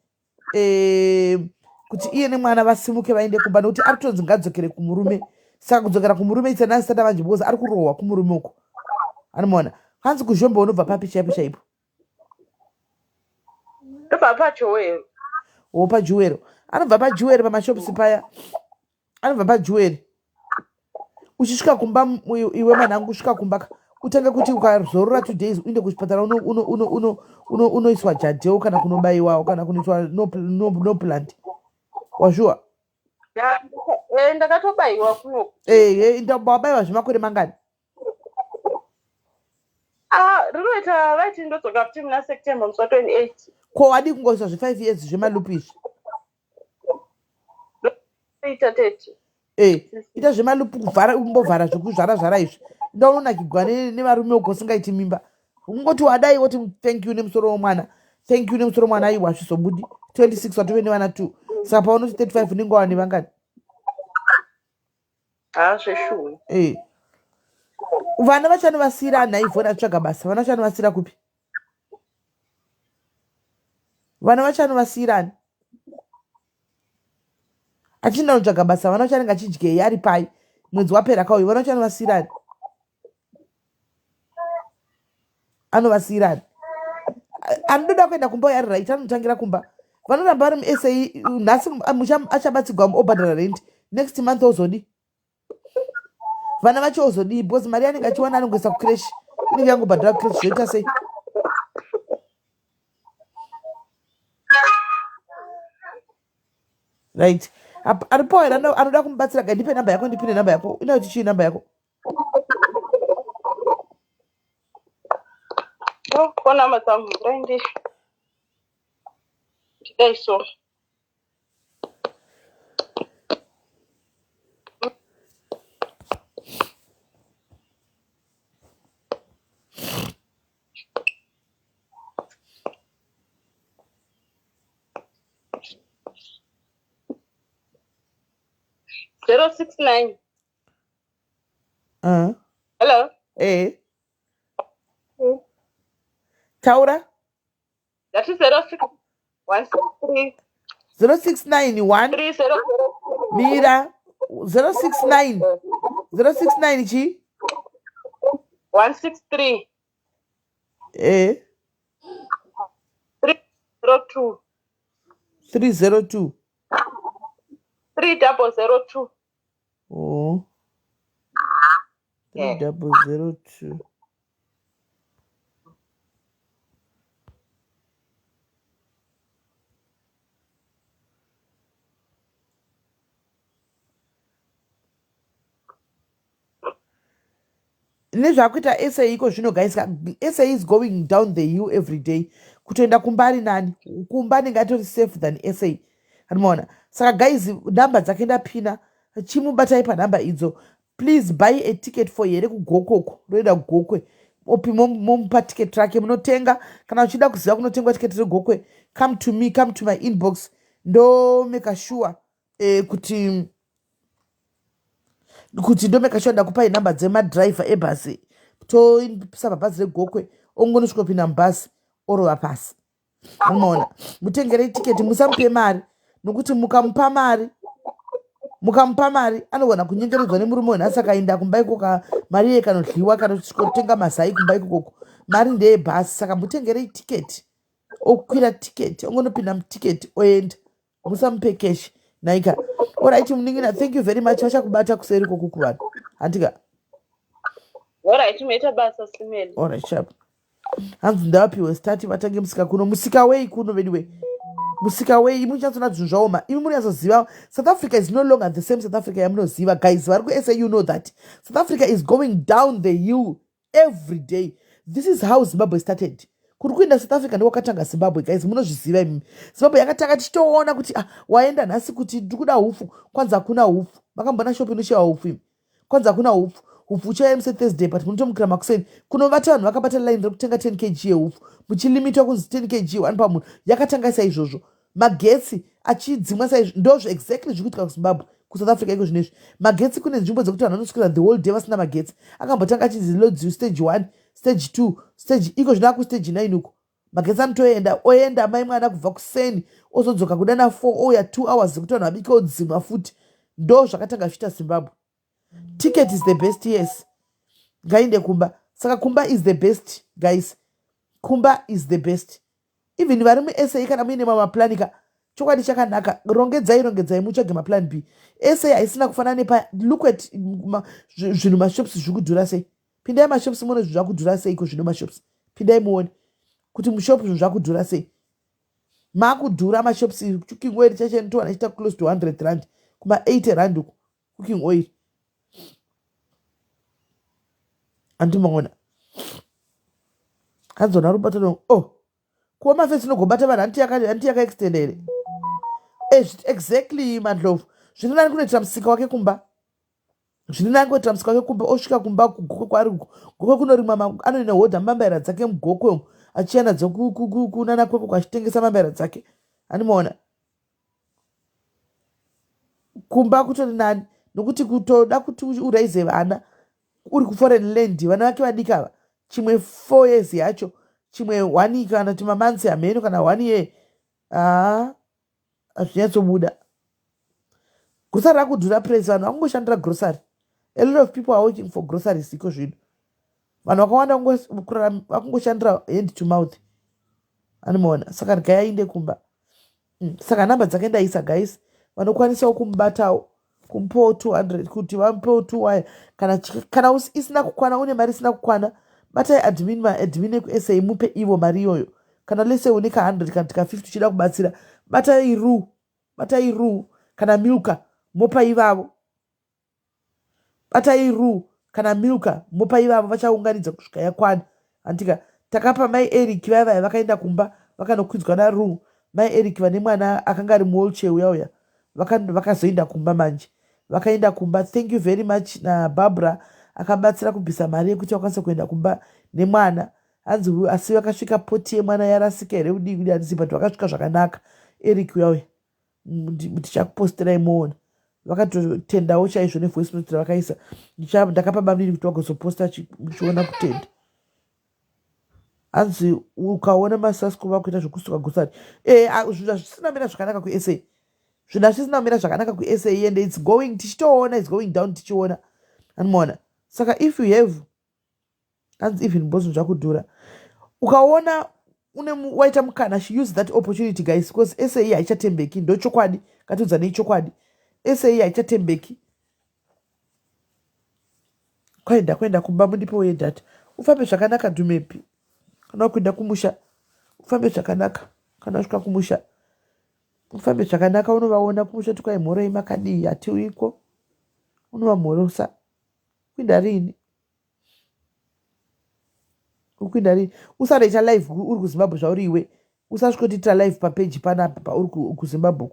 kuti iye nemwana vasimuke vaende kumba nokuti ari kutonzi ngadzokere kumurume saka kudzokera kumurume itsanasitata vanje because ari kurohwa kumurume uko anomaona hanzi kuzhombe unobva papi chaipo ndobva pajoero pajuwero anobva pajuweri pamashopisi paya anobva pajuweri uchisvika kumba iwe manhangu usvika kumba utange kuti ukazorora 2 days uinde kuchipatara unoiswa jadheo kana kunobayiwawo kana kunoitwa no plant wazviwa ndakatobayiwa kunoko wabayiwa zvemakore mangani rinoita vaiti ndodzoka kuti muna september musi wa28 ko wadi kungoiswa zve5 years zvemalupishi ita 30 ita zvemalupu umbovhara zvekuzvara izvi ndaunonakigwa nevarume uko singaiti mimba ungoti wadai woti thank you nemusoro womwana, thank you nemusoro womwana, aiwa zvizobudi 26 watove nevana 2 saka paunoti 35 unenge wava nevangani? Zveshuwa. Vana vachanovasiyira naivhona tsvaga basa, vana vachanovasiyira kupi? Vana vachanovasiyirani? Achinda kutsvaga basa, vana vachanenge achidyei ari pai mwedzi wapera kauyu, vana vachanovasiyirani? Anovasiyirani? Anoda kuenda kumba yari right, anotangira kumba. Vanoramba vari muSA nhasi achabatsirwa obhadhara rent, next month ozodi vana vacho ozodi because mari yanenge achiwana anongoisa kucreshi, inenge yangobhadhara kucreshi zvoita sei? Right. Aripo here anoda kumubatsira ga, ndipe namba yako, ndipine namba yako. Inoti chii namba yako? Kona matamu rendi. Today so. Zero 69. Hello. Taura. That is 06163. 0691. 30. Mira. 069. 069 chi? 163. 302. 302. 3002. 3002. Nezvakuita SA iko zvino guys, SA is going down the hill every day. Kutoenda kumba ari nani? Kumba anenge atori safe than SA. Anomaona? Saka guys, namba dzake ndapina, chimubatai panhamba idzo. Please buy a ticket for here kugokoko. Roenda kugokwe. Opi momupa ticket rake munotenga. Kana uchida kuziva kunotengwa ticket regokwe, come to me, come to my inbox. Ndo make sure kuti ndomeka sure ndakupai namba dzemadhiraivha ebhasi, toisa pabhazi regokwe, ongonosvikopinda mubhazi orova pasi. Unoona, mutengerei tiketi, musamupe mari, nokuti mukamupa mari anogona kunyengeredzwa nemurume wenhasi akaenda kumba ikoko, mari iye kanodliwa kana kutenga mazai kumba ikoko, mari ndeyebhasi. Saka mutengerei tiketi, okwira tiketi, ongonopinda mutiketi oenda, musamupe keshi. Naika. Alright, muningina, thank you very much. Vachakubata kuseri koku kuvanhu. Antika. Alright, umeita basa simeli. Alright, sharp. Hanzi ndavapiwe start vatange musika kuno. Musika wei kuno anyway. Musika wei muchatsona zvinhu zvaoma. Imi munyazoziva South Africa is no longer the same South Africa yamunoziva. Guys, vari kuSA, you know that. South Africa is going down the hill every day. This is how Zimbabwe started. Kuri kuenda South Africa ndokwakatanga Zimbabwe, guys, munozviziva imi. Zimbabwe yakatanga tichitoona kuti waenda nhasi kuti ndikuda hufu, kwanza hakuna hufu. Makambona shopi inoshiwa hufu imi. Kwanza hakuna hufu. Hufu uchaemse Thursday, but munotomukira makuseni. Kunovata vanhu vakabata line rekutenga 10 kg yehufu. Muchilimitwa kunzi 10 kg one pamunhu. Yakatanga saizvozvo. Magetsi achidzimwa saizvo. Ndozvo exactly zvikuitika kuZimbabwe. KuSouth Africa iko zvinezvi. Magetsi kune nzvimbo dzekuti vanhu vanoswera the whole day vasina magetsi. Akambotanga achinzi loads stage 1, stage 2, stage iko zvinoa kustage 9 uko. Magetsi anotoenda, oenda mai mwana kubva kuseni, ozodzoka kudana 4 ouya 2 hours zekuti vanhu vabike odzima futi. Ndo zvakatanga zviita Zimbabwe. Ticket is the best, yes. Ngainde kumba. Saka kumba is the best, guys. Kumba is the best. Even vari muSA kana muine mamaplanika, chokwadi chakanaka, rongedzai mutsvage maplan B. SA haisina kufanana nepa. Look at zvinhu mashops zviri kudhura sei. Pindai mashops muone zvinhu zvakudhura sei iko zvino mashops. Pindai muone kuti mushop zvinhu zvakudhura sei. Makudhura mashops, cooking oil chacho ndowana chiita close to 100 rand, kuma 80 rand uko cooking oil. Andimaona. Hanzona rubato no. Kuwa mafesi nogobata vanhu anti yaka extended. Exactly, Mandlovu. Zvinonani kunoitira musika wake kumba. zvine angotambiswa kwekumba osvika kumba kugoko kwaari goko kunorimwa anoina hodha mambaira dzake mugoko achienda kunana kweko kwachitengesa mambaira dzake animaona kumba kutori nani nokuti kutoda kuti uraize vana uri kuforeign land vana vake vadikava chimwe 4 years yacho chimwe 1 kana kuti mamanzi hameno kana 1 year hazvinyatsobuda grocery rakudhura price vanhu vakungoshandira grocery a lot of people are working for groceries iko zvino vanhu vakawanda vakungoshandira hand to mouth animaona saka regai ainde kumba saka namba dzake ndaisa guys vanokwanisawo kumubatawo kumupawo 200 kuti vamupewo 2 wire kana isina kukwana une mari isina kukwana batai maadmin ekusa mupe ivo mari iyoyo kana lese une ka100 kana ka50 uchida kubatsira batai ru kana milka mopa ivavo batai ru kana milka mopa ivavo vachaunganidza kusvika yakwana antika takapa mai Eric vaya vakaenda kumba vakanokwidzwa naru mai Eric vane mwana akanga ari muwheelchair uya vakazoenda kumba manje vakaenda kumba. Thank you very much naBarbara akabatsira kubvisa mari yekuti vakwanise kuenda kumba nemwana asi vakasvika poti yemwana yarasika here kudii handisi but vakasvika zvakanaka. Eric uya ndichakuposterai muona vakatotendawo chaizvo nevoice note vakaisa ndakapa bamiri kuti vagozoposta chiona kutenda hanzi ukaona masasco vakuita zvokusuka gosari zvinhu zvisina mira zvakanaka kusa zvinhu zvisina mira zvakanaka kusa ende its going tichitoona its going down tichiona animaona saka if you have hanzi even boston zvakudhura ukaona waita mukana she use that opportunity guys because sa haichatembeki ndochokwadi katiudza neichokwadi sa haichatembeki kwenda kumba mundipewo yedhata ufambe zvakanaka dhumepi kana kuenda kumusha ufambe zvakanaka kana usvika kumusha ufambe zvakanaka unovaona kumusha tukaimhoroi makadii hatiwiko unovamhorosa kuinda rini ukuinda rini usarecha live uri kuzimbabwe zvauri iwe usasvikotiitira live papeji panapa pauri kuzimbabwe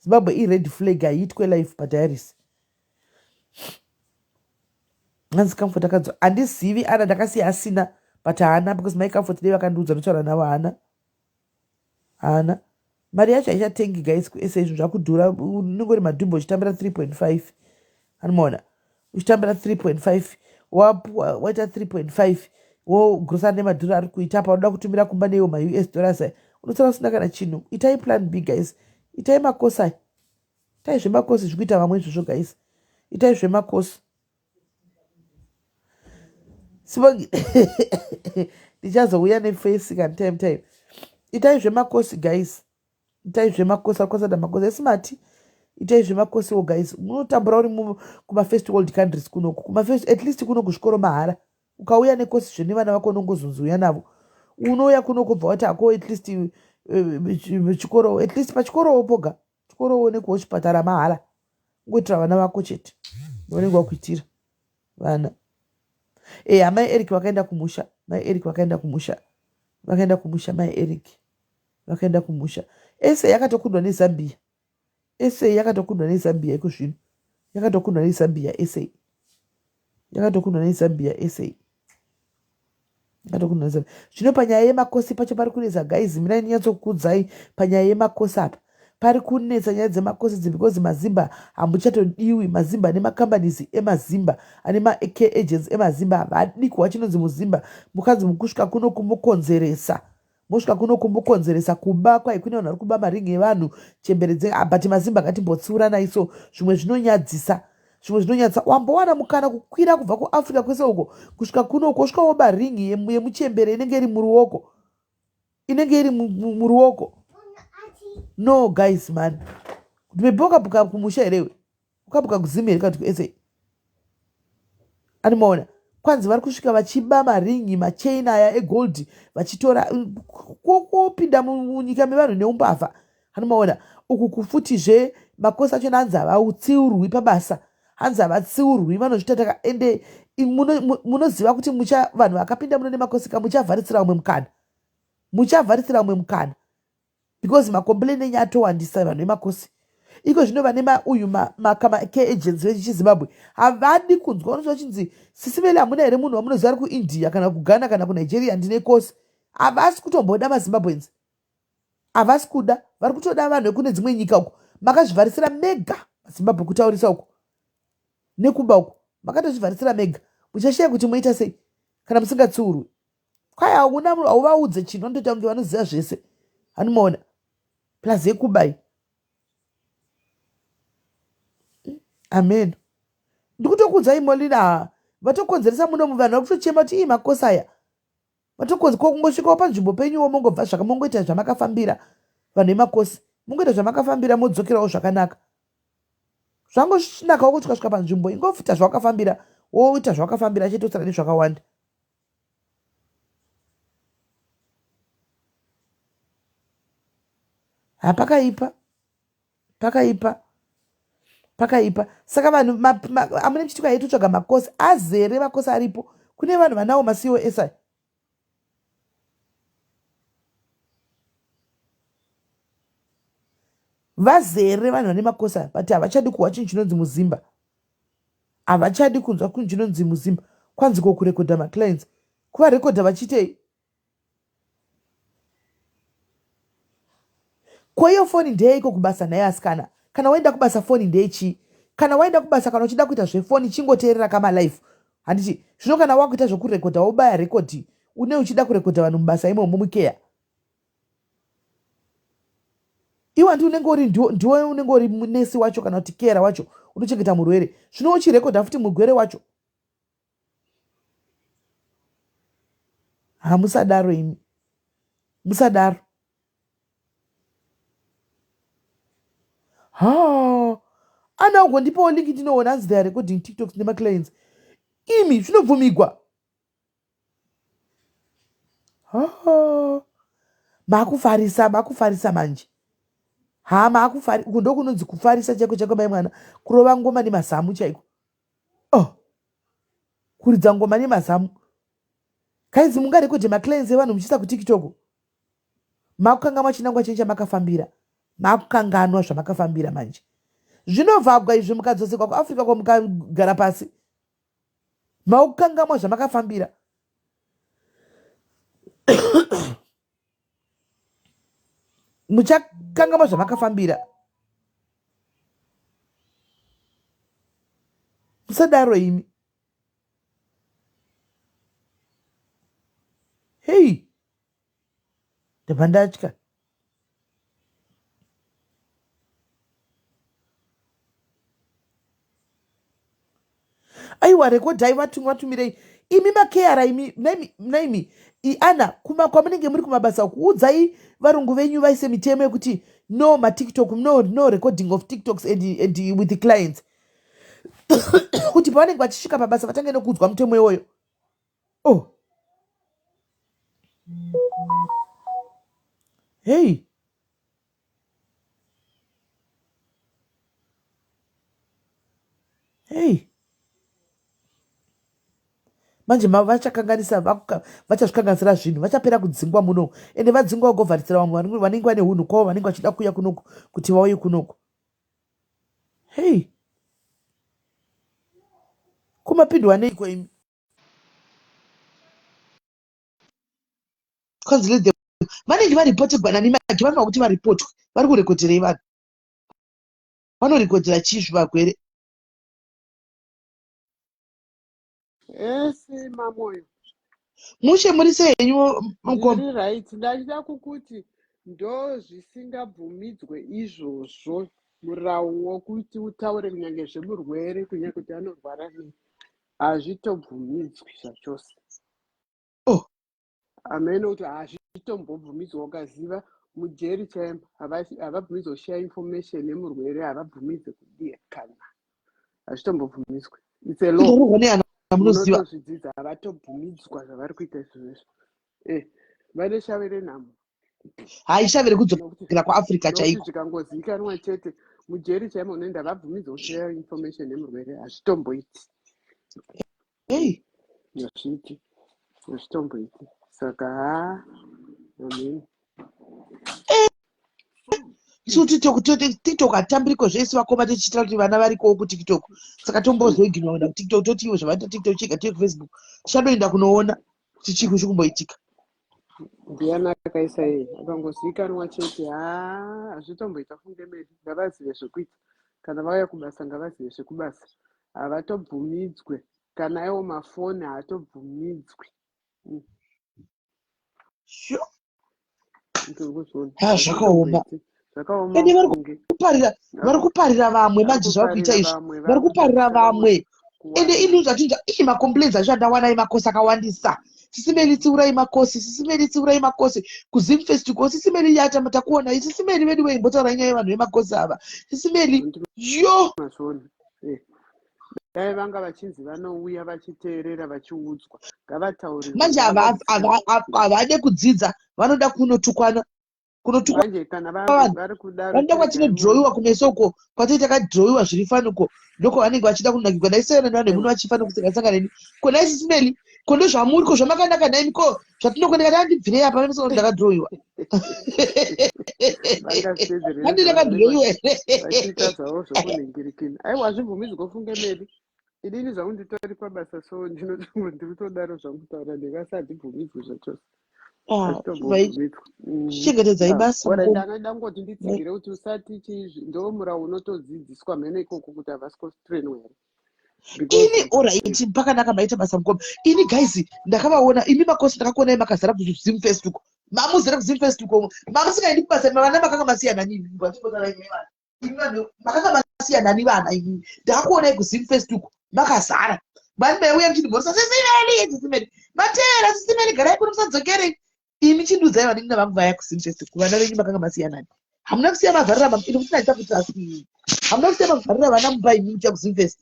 zimbabwe ired flag haiitwe live padiaris hanzi comfort akadzo handizivi ana ndakasiya asina but haana because mai comfort dei vakandiudza notaura navo haana mari yacho haichatengi guys kusa izvo zvakudhura unongori madhumbo uchitambira 3.5 animaona uchitambira 3.5 waita 3.5 wogrosari nemadhura ari kuita paunoda kutumira kumba neiwo maus dollars unosara usina kana chinhu itai plan b guys itai makosi itai zvemakosi zvikuita vamwe izvozvo guys itai zvemakosi sibongi ndichazouya nefacing and time itai zvemakosi guys itai zvemakosi akwasada makosi esimati itai zvemakosi guys munotambura uri kumafirst world countries kunoku at least kuno kuzvikoro mahara ukauya nekosi zvene vana vako unongozonzouya navo unouya kuno kubva wati ako at least chikoro at least pachikorowo poga chikorowo nekuwo chipatara mahara ungoitira vana vako chete vanenge vakuitira vana mai Eric vakaenda kumusha mai Eric vakaenda kumusha ese yakatokundwa nezambia iko zvino yakatokundwa nezambia zvino panyaya yemakosi pacho pari kunetsa guys mirai ninyatsokuudzai panyaya yemakosi apa pari kunetsa nyaya dzemakosi because mazimba hamuchatodiwi mazimba nemakambanizi emazimba ane make agents emazimba havadi kuwa chinonzi muzimba mukanzi mukusvika kuno kumukonzeresa kuba kwai kune vanhu vari kuba maringi evanhu chemberedze but mazimba ngatimbotsiuranai so zvimwe zvinonyadzisa wambowana mukana kukwira kubva kuafrica kwese uko kusvika kuno uko osvika woba ringi yemuchembere inenge iri muruoko no guys man maybe wakabuka kumusha herewe ukabuka kuzimu here kana kuti animaona kwanzi vari kusvika vachiba maringi machain aya egold vachitora kopinda munyika mevanhu neumbavha animaona uku kufutizve makosi achona hanzi havautsiurwi pabasa hanzi havatsiurwi vanozvitata ende munoziva kuti vanhu vakapinda muno nemakosika muchavharitsira umwe mukana because makomplaini enyu atowandisa vanhu vemakosi iko zvino vane uyu makama keagents vechizimbabwe havadi kunzwa unozva chinzi sisimeli hamuna here munhu wamunoziva ari kuindia kana kughana kana kunigeria ndine kosi. Havasi kutomboda mazimbabwenzi, havasi kuda, vari kutoda vanhu vekune dzimwe nyika uko. Makazvivharisira mega mazimbabwe kutaurisa uko nekuba uko makatozvivharisira mega. Muchashaya kuti moita sei kana musingatsiurwi. Kwai hauvaudze chinhu vanotoita kunge vanoziva zvese. Hanimaona plus yekubai. Amen. Ndikutokuudzai molina vatokonzeresa muno muvanhu vari kutochema kuti ii makosi aya kungosvikawo panzvimbo penyuwo mongobva mongoita zvamakafambira. Vanhu vemakosi mongoita zvamakafambira modzokerawo zvakanaka. Zvangosvinakawo kuti ukasvika panzvimbo ingofita zvawakafambira woita zvawakafambira achitosara nezvakawanda. Pakaipa. Saka vanhu amune mchitika yeitotsvaga makosi azere makosi aripo. Kune vanhu vanawo maCOSI. Vazere vanhu vane makosi but havachadi kuwa chinhu chinonzi muzimba. Havachadi kunzwa kunhu chinonzi muzimba. Kwanzi kurekodha maclients. Kuvarekodha vachitei. Kwa hiyo foni ndeiko kubasa naye asikana. Kana waenda kubasa foni ndeichi. Kana waenda kubasa kana uchida kuita zvefoni chingoteerera kama live. Handiti zvino kana wakuita zvokurekodha wobaya rekodhi une uchida kurekodha vanhu mubasa imomo mukeya. Iwe ndi ndiwe unenge uri munesi wacho kana kuti kera wacho unochengeta murwere. Zvino uchirekodha futi murwere wacho. Musadaro imi. Musadaro. Ana ugondipawo link ndinoona anzi they are recording TikToks nemaclients. Imi zvinobvumigwa. Makufarisa manje. Kundo kunonzi kufarisa chako mai mwana. Kurova ngoma nemazamu chaiko. Kuridza ngoma nemazamu. Kaizi mungarekodhe maclients evanhu muchiisa kuTikTok. Makukanganwa chinangwa chenye chamakafambira. Makukanganwa zvamakafambira manje. Zvinovhagwa izvi mukadzoseka kuAfrica kwa mukagara pasi. Makukanganwa zvamakafambira. Muchakanganwa zvamakafambira. Musadaro imi. Hey. Ndabandachka. Aiwa rekodhai vatumirei. Imi makeyara imi naimi ana kwamunenge muri kumabasa kuudzai varungu venyu vaise mitemo yekuti no maTikTok no recording of TikToks and with the clients. Kuti pavanenge vachisvika pabasa vatange nokuudzwa mutemo iwoyo. Hey. Manje vachakanganisa vachazvikanganisira zvinhu vachapera kudzingwa muno ende vadzingwa wagovharisira vamwe vanenge vane hunhu kwavo vanenge vachida kuuya kunoku kuti vauye kunoku. Hey. Kumapindwa neiko imi. Vanenge varipotegwa nani manje vanova kuti varipotwe. Vari kurekodherei vanhu. Vanorekodhera chii zvivagwere. Ese mamoyo. Mushe muri senyu Ndiri right. Ndachida kukuti ndo zvisingabvumidzwe izvozvo murawo wokuti utaure kunyange zvemurwere kunyange kuti anorwara nei. Hazvitobvumidzwi zvachose. Ameno kuti hazvitombobvumidzwa ukaziva mujeri chaimo havabvumidzwa kushare information yemurwere havabvumidze kudii kana. Hazvitombobvumidzwe. It's a law. Munotozvidzidza havatobvumidzwa zvavari kuita izvozvo. Vane shavire nhamo. Haishavire kudzokera kuAfrica chaiko. Zvikangozivikanwa chete mujeri chaimo unoenda havabvumidzwa kushare information yemurwere hazvitomboiti. Hazvitomboiti. Saka amen. isu TikTok atambiriko zvese vakoma tichita kuti vana variko ku TikTok saka tombozogima ku TikTok totiwo zvavata TikTok chega tiye ku Facebook tichadoenda kunoona tichiri chikumboitika Diana kaisa akangozikanwa chete hazvitomboita funge medu ngavazive zvekuita kana vauya kubasa ngavazive zvekubasa havatobvumidzwe kana iwo mafoni haatobvumidzwe zvakaoma ende vari kuparira vamwe manje zvakuita izvi vari kuparira vamwe ende inu zvatinja macomplaints acho andawana makosi akawandisa sisimeli tsiurai makosi kuzimfestival sisimeli yata matakuona sisimeli vedu veimbotaura nyaya yevanhu vemakosi ava sisimeli yo dai vanga vachinzi vanouya vachiteerera vachiudzwa ngavataurire manje havade kudzidza vanoda kunotukwana manje kana vari kudaro vanoda kwatinodhirowiwa kumeso uko kwatoi takadhirowiwa zviri fanuko ndoko vanenge vachida kunakirwa naisiyana nevanhu vemuno vachifana kusangasanga neni ko naisi simeli kondo zvamuriko zvamakanaka naimi ko zvatinokoneka tandibvirei apa nemisoro ndakadhirowiwa handi ndakadhirowiwa vachiita zvavo zvokunhingirikini aiwa hazvibvumidzwi kufunge medu idini zvangu nditori pabasa so ndiri kutodaro zvamutaura ndingasadzibvumidzwi zvachose chengetedzai basa ndangada ngoti nditsigire kuti usati ndo murau unotodzidziswa mhene ikoko kuti havasi kutrenwa here ini alright pakanaka maita basa mukoma ini guys ndakavaona imi makosi ndakakuonai makazara kuzimfest uko mamuzara kuzimfest uko mamusingaendi kubasa vana makanga masiyana nini makanga masiyana ni vana ini ndakakuonai kuzimfest uko makazara vani maiuya muchindibhorisa sisimeli matera sisimeli garai kuno musadzokere imi chindudzai vanenge navangu vaya kuzimfest uko vana venyu makanga masiyana ni hamuna kusiya mavharira ini kuti naita kuti asi hamuna kusiya mavharira vana mubai imi mucha kuzimfest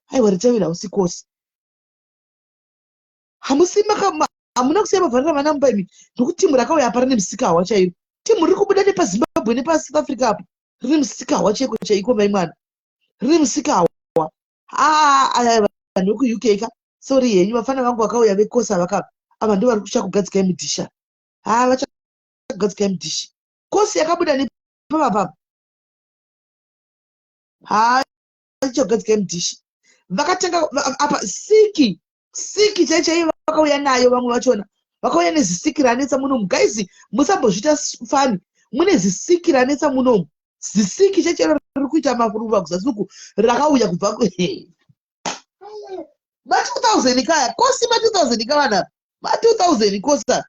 aiwa ritavira usikosi hamuna kusiya mavharira vana muba imi nokuti timu rakauya apa rine musikawa chairo timu riri kubuda nepazimbabwe nepasouth africa apo rine musikawa cheko chaiko mai mwana rine musikawa vanhu vekuuk ka sori henyu vafana vangu vakauya vekosa vakapa ava ndo vari kuchakugadzika imudhisha vachakugadzika imudhishi kosi yakabuda nepapapapa vachakugadzika imudhishi vakatanga apa siki chaichai vakauya nayo vamwe vachona vakauya nezisiki ranetsa munomu guys musambozvita fani mune zisiki ranetsa munomu zisiki chaichai riri kuita maruva kuzasuku rakauya kubva ma2000 kaya kosi ma2000 kavana ma2000 kosa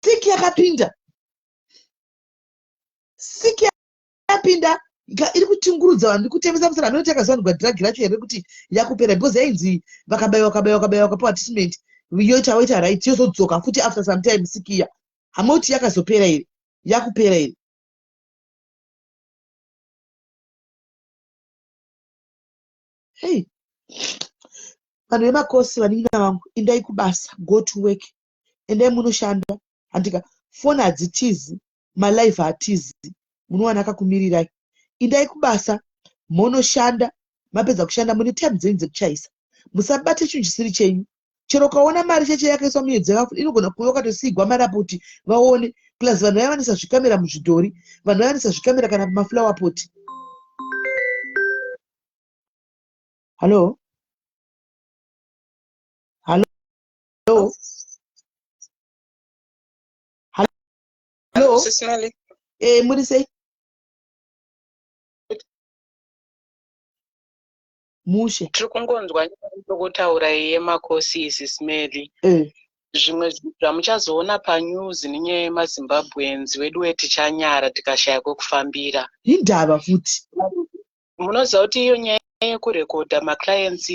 siki yakapinda iri kutingurudza vanhu ndikutembesa musana hamene kuti yakazanirwa dhiragi racho here kuti yakupera because yainzi vakabayiwa kapawa treatment yoita right yozodzoka futi after some time sikiya hamwe kuti yakazopera here yakupera here hey vanhu vemakosi vanina vangu indai kubasa go to work endai munoshanda handika foni hadzitizi malife hatizi munowana akakumirirai indai kubasa munoshanda mapedza kushanda mune time dzenyu dzekuchaisa musabate chinhu chisiri chenyu chero ukaona mari cheche yakaiswa muedzi yavafu inogona kuuya ukatosigwa marapoti vaone plus vanhu vaivanisa zvikamera muzvidhori vanhu vaivanisa zvikamera kana pamaflower pot halo muri sei mushe tiri kungonzwa tokotaura yemakosi SIS MELLY zvimwe zvamuchazoona panews nenyaya yemazimbabwenzi vedu vetichanyara tikashaya kwekufambira indava futi munoziva kuti iyo nyaya yekurekodha maclients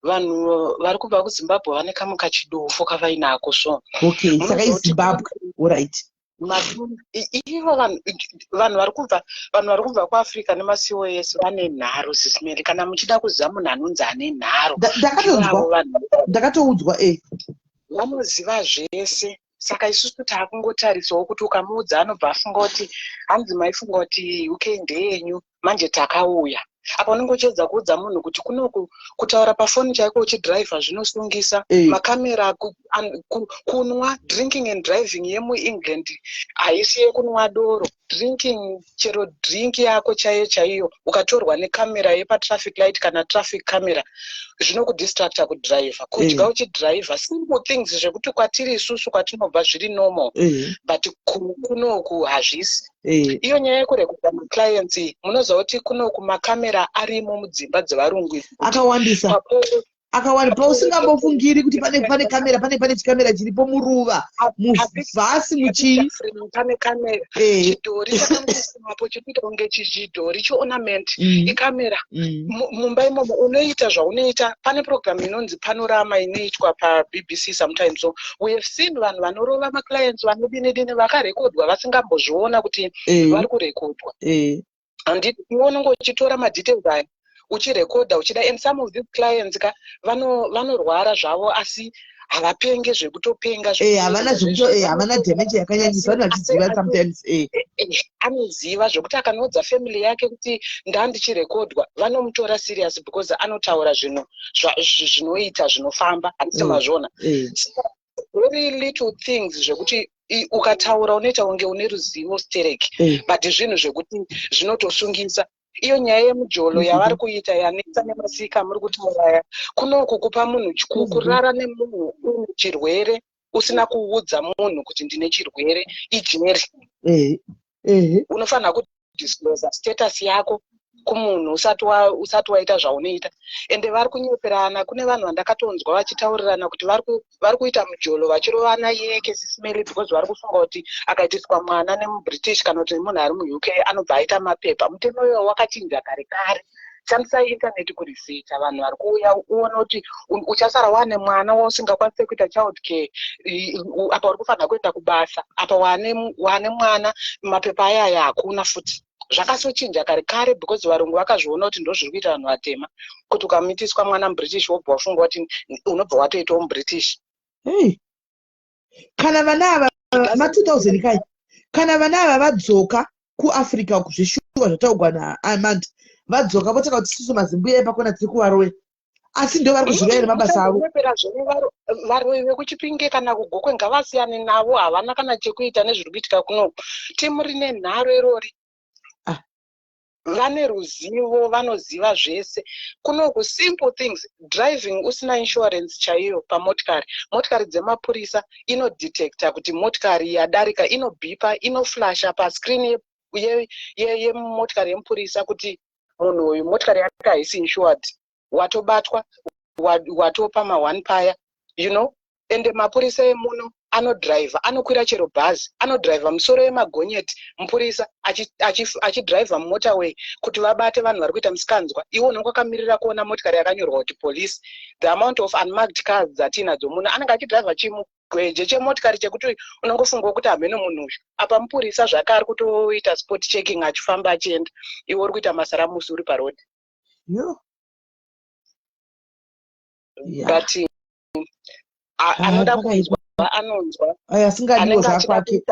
vanhu vari kubva kuzimbabwe vane kamwe kachidofu kavainako so okay saka izimbabwe alright ivo vanhu vari kubva kuafrica nemascos vane nharo SIS MELLY kana muchida kuziva munhu anonzi ane nharo ndakatoudzwa vanoziva zvese saka isusu taakungotarisawo kuti ukamuudza anobva afunga kuti hanzi maifunga kuti uk ndeyenyu manje takauya apa unenge uchedza kuudza munhu kuti kunoku kutaura pafoni chaiko uchidhiraivha zvinosungisa makamera kunwa drinking and driving yemuengland haisi yekunwa doro drinking chero drink yako chaiyo ukatorwa nekamera yepatraffic light kana traffic camera zvinokudhistracta kudhiraivha kudya uchidhiraivha simple things zvekuti kwatiri isusu kwatinobva zviri normal but kunoku hazvisi iyo nyaya yekurekodha maclients munoziva kuti kunoku makamera arimo mudzimba dzevarungu akawandisa akawanda pausingambofungiri kuti pane kamera pane chikamera chiripo muruva muvhasi muchii pane kamera chidhori chakangoisemapo chekuita kunge chidhori cheornament ikamera mumba imomo unoita zvaunoita pane program inonzi panorama inoitwa paBBC sometimes so we have seen vanhu vanorova maclients vanodinedine vakarekodwa vasingambozviona kuti vari kurekodwa handiti iwe unenge uchitora madetails aya uchirekodha uchida and some of these clients vanorwara zvavo asi havapenge zvekutopenga havana damage yakanyanyisa vanhu vachiziva sometimes anoziva zvekuti akanoudza family yake kuti ndandichirekodwa vanomutora serious because anotaura zvinhu zvinoita zvinofamba handisi mazvona very little things zvekuti ukataura unoita kunge une ruzivo stereki but zvinhu zvekuti zvinotosungisa iyo nyaya yemujolo yavari kuita yanetsa nemasika muri kutauraya kunoku kupa munhu kurara nemunhu une chirwere usina kuudza munhu kuti ndine chirwere ijeri unofanira kudisclose status yako kumunhu usati waita zvaunoita ende vari kunyeperana kune vanhu vandakatonzwa vachitaurirana kuti vari kuita mujolo vachirovana yeke SIS MELLY because vari kufunga kuti akaitiswa mwana nemuBritish kana kuti munhu ari muUK anobva aita mapepa mutemo iwo wakachinja kare kare shandisai intaneti kurisita vanhu vari kuuya uona kuti uchasara wane mwana wausingakwanisi kuita child care apa uri kufanira kuenda kubasa apa wane mwana mapepa ayaya hakuna futi zvakasochinja kare kare because varungu vakazviona kuti ndo zviri kuita vanhu vatema kuti ukamitiswa mwana muBritish wobva wafunga kuti unobva watoitawo muBritish kana vana ava ma2000 kai kana vana ava vadzoka kuAfrica kuzvishuwa zvataugwa naAmand vadzoka votaka kuti isusu mazimbuya epakona tiri kuvarowe asi ndo vari kuzvirova nemabasa avo varowe vekuchipinge kana kugokwe ngavasiyane navo havana kana chekuita nezviri kuitika kunoku timu rine nharo irori vane ruzivo vanoziva zvese kunoku simple things driving usina insurance chaiyo pamotikari dzemapurisa inodetecta kuti motikari yadarika inobhipa inoflasha pascreen yemotikari yemupurisa kuti munhu uyu motikari yake haisi insured watobatwa watopa ma1 paya ende mapurisa emuno anodhiraivha anokwira chero bhazi anodhiraivha musoro yemagonyeti mupurisa achidhiraivha mumotorway kuti vabate vanhu vari kuita musikanzwa iwo unenge akamirira kuona motikari yakanyorwa kuti police the amount of unmarked cars dzatinadzo muno anenge achidhiraivha chimugweje chemotikari chekuti unongofunga kuti hameno munhu uyu apa mupurisa zvake ari kutoita spot checking achifamba achienda iwo uri kuita masaramusi uri parodhi but anoda kunzwa anonzwa asingadiwo zvakwake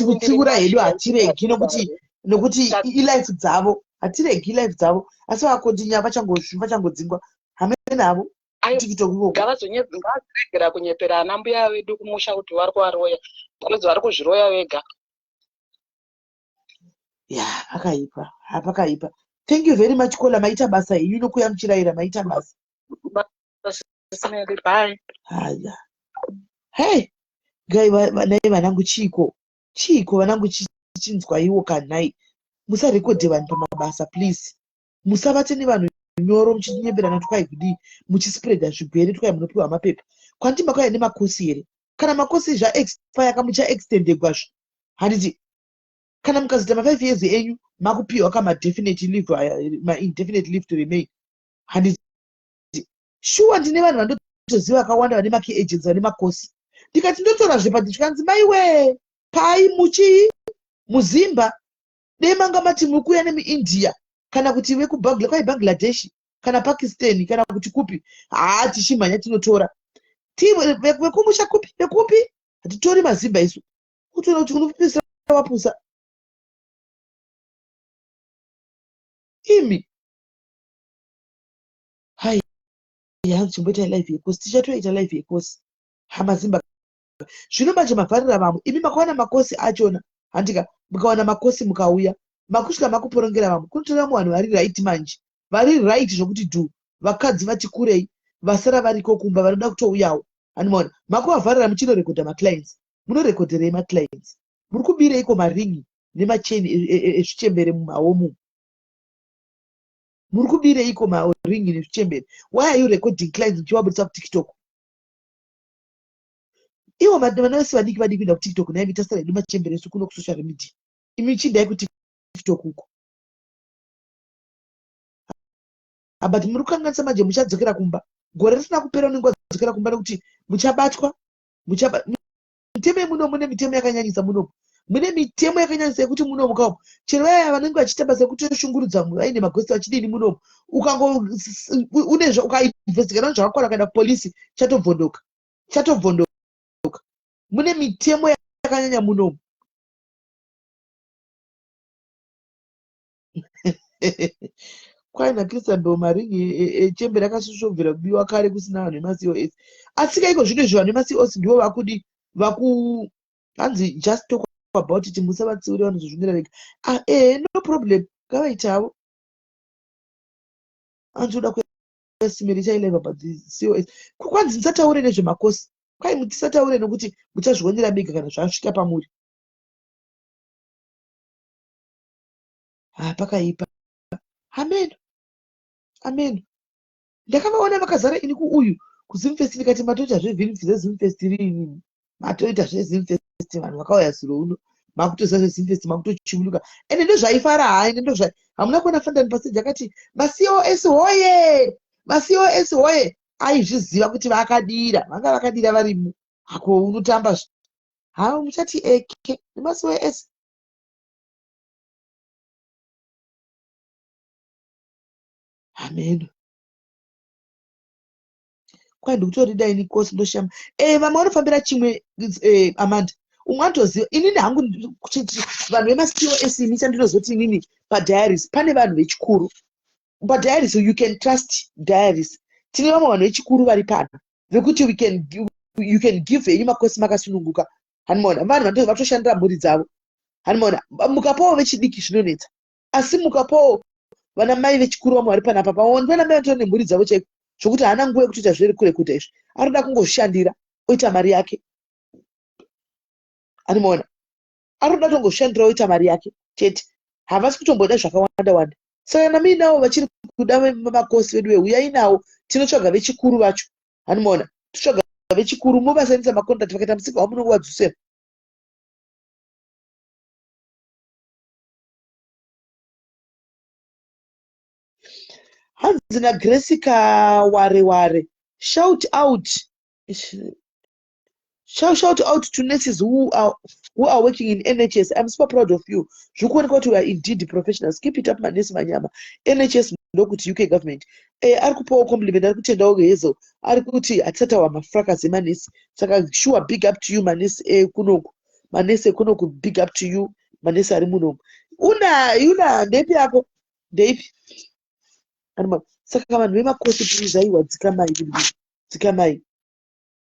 kutsiura hedu hatiregi nokuti ilife dzavo hatiregi ilife dzavo asi vakontinya vachangodzingwa hamene avo ngavazviregera kunyepera ana mbuya vedu kumusha kuti vari kuvaroya because vari kuzviroya vega pakaipa thank you very much kola maita basa iyi nokuya muchirayira maita basa haya hey gai vanai vanangu chiko vanangu chinzwa iwo kanai musarekodhe vanhu pamabasa please musavate nevanhu nyoro muchinyemberana tukai kudii muchispreada zvigwere tukai munopiwa mapepa kwanti makauya nemakosi here kana makosi zvaexpire kamucha extende gwazvo handiti kana mukazoita ma5 years enyu makupiwa kama-definite leave to remain handiti shuwa ndine vanhu vandotoziva vakawanda vane maki-agents vane makosi ndikati ndotora zvepadityanzi maiwe pai muzimba dei manga mati muri kuuya nemuindia kana kuti Bangladesh kana Pakistan kana kuti kupi tichimhanya tinotora vekumusha kupi hatitori mazimba isu utoona kuti unopisa wapusa hanzi chimboita live yekosi, tichatoita live yekosi. Hama Zimba. Zvino manje mavharira vamwe. Imi makawana makosi achona. Handika mukawana makosi mukauya. Makusvika makuporongera vamwe. Kunotora vanhu vari right manje. Vari right zvokuti dhu. Vakadzi vati kurei. Vasara variko kumba vanoda kutouyawo. Handimona. Makuvavharira muchinorekodha maclients. Munorekodherei maclients? Muri kubireiko maringi nemacheni ezvichembere mumawomo? Muri kubireiko maringi nezvichembere? Why are you recording clients muchivabudisa kuTikTok? Iwo vana vese vadiki vadi kuenda kuTikTok naye vitasara edu machembere esu kuno kusocial media. Imi chidai kuTikTok uko. But muri kukanganisa manje muchadzokera kumba. Gore risina kupera unenge wadzokera kumba nekuti muchabatwa. Mitemo yemuno mune mitemo yakanyanyisa muno. Mune mitemo yakanyanyisa yekuti muno mukawo. Chero vaya vanenge vachiita basa rekutoshungurudza munhu vaine magosi vachidini muno. Ukango unezvo ukainvestigate zvakakwana ukaenda kupolisi chatovhondoka. Chatovhondoka. Mune mitemo yakanyanya muno. Kwaina Christian maringi echembere akasvosvobvira kubiwa kare kusina vanhu vemaCOS. Asi kaiko zvino izvo vanhu vemaCOS ndivo vakudi hanzi just talk about it, musavatsiure vanhu zvezvingira vega. No problem, ngavaitavo. Anoda kusimiri chailive about the COS. Kwanzi musataure nezvemakosi. Kwai mutisataure nokuti muchazvionera bega kana zvasvika pamuri. Pakaipa. Amen. Amen. Ndakavaona vakazara ini kuuyu kuzimfest ndikati matoita zvezimfest rini. Matoita zvezimfest vanhu vakauya zuro uno. Makutoza zvezimfest makutochiuluka. Ende ndozvaifara hai ndozva. Hamuna kuona Fandani Passenger akati maCOS hoye. maCOS hoye. Aizviziva kuti vakadira. Vanga vakadira varimo. Ako unotamba. Hawo muchati eke nemaCOS. Amen. Kwai ndikutori dai ni kosi ndoshama. Vamwe vanofambira chimwe Amanda. Umwe anotoziva inini hangu vanhu vemaCOS ini chandinozoti inini padiaries pane vanhu vechikuru. Padiaries you can trust diaries. Tine vamwe vanhu vechikuru vari pano. Vekuti you can give henyu makosi makasununguka. Hanimona vanhu vatoshandira mhuri dzavo. Hanimona mukapawo vechidiki zvinonetsa. Asi mukapawo vana mai vechikuru vamwe vari panapa paona vana mai vatori nemhuri dzavo chaiko. Zvokuti haana nguva yekutoita zverekurekota izvi. Anoda kungoshandira oita mari yake. Animona. Anoda kungoshandira oita mari yake chete. Havasi kutomboda zvakawanda wanda. Saka nami navo vachiri kuda makosi vedu uyai nawo tinotsvaga vechikuru vacho. Animona. Totsvaga vechikuru movasanisa makontrakt vakaita musika wamunenge wadzusera. Hanzi naGresica ware. Shout out to nurses who are working in NHS. I'm super proud of you. Zvikuoneka kuti we are indeed professionals. Keep it up, manesi manyama. NHS ndokuti UK government. Ari kupawo compliment, ari kutendawo hezo. Ari kuti atisatawa mafracas emanesi. Saka sure big up to you manesi kunoku. Manesi kunoku big up to you manesi ari munoku. Una ndepi yako? Ndepi? Saka vanhu vemakosi prizaiwa dzikamai.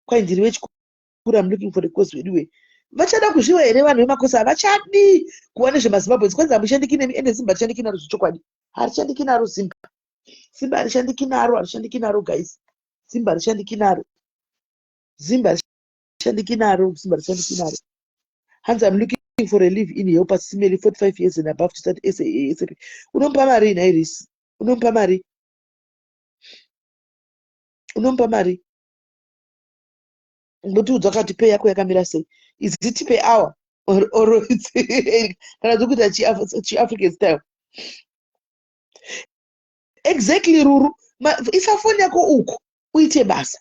Kwai ndiri wechikuru. I'm looking for the course anyway. Vachada kuzviwa here vanhu vemakosi havachadi kuva nezvemaZimbabwe. Kwanzi hamushandiki nemi ende Zimba rishandiki naro zvechokwadi. Harishandiki naro Zimba. Zimba harishandiki naro guys. Zimba harishandiki naro. Hands I'm looking for a live in help as SIS 45 years and above to start SAP. Unompa mari Iris. Unompa mari. Ngotiudza kuti pay yako yakamira sei? Is it per hour or it's kana zokuita chi-African style? Exactly Ruru. Isa phone yako uko uite basa.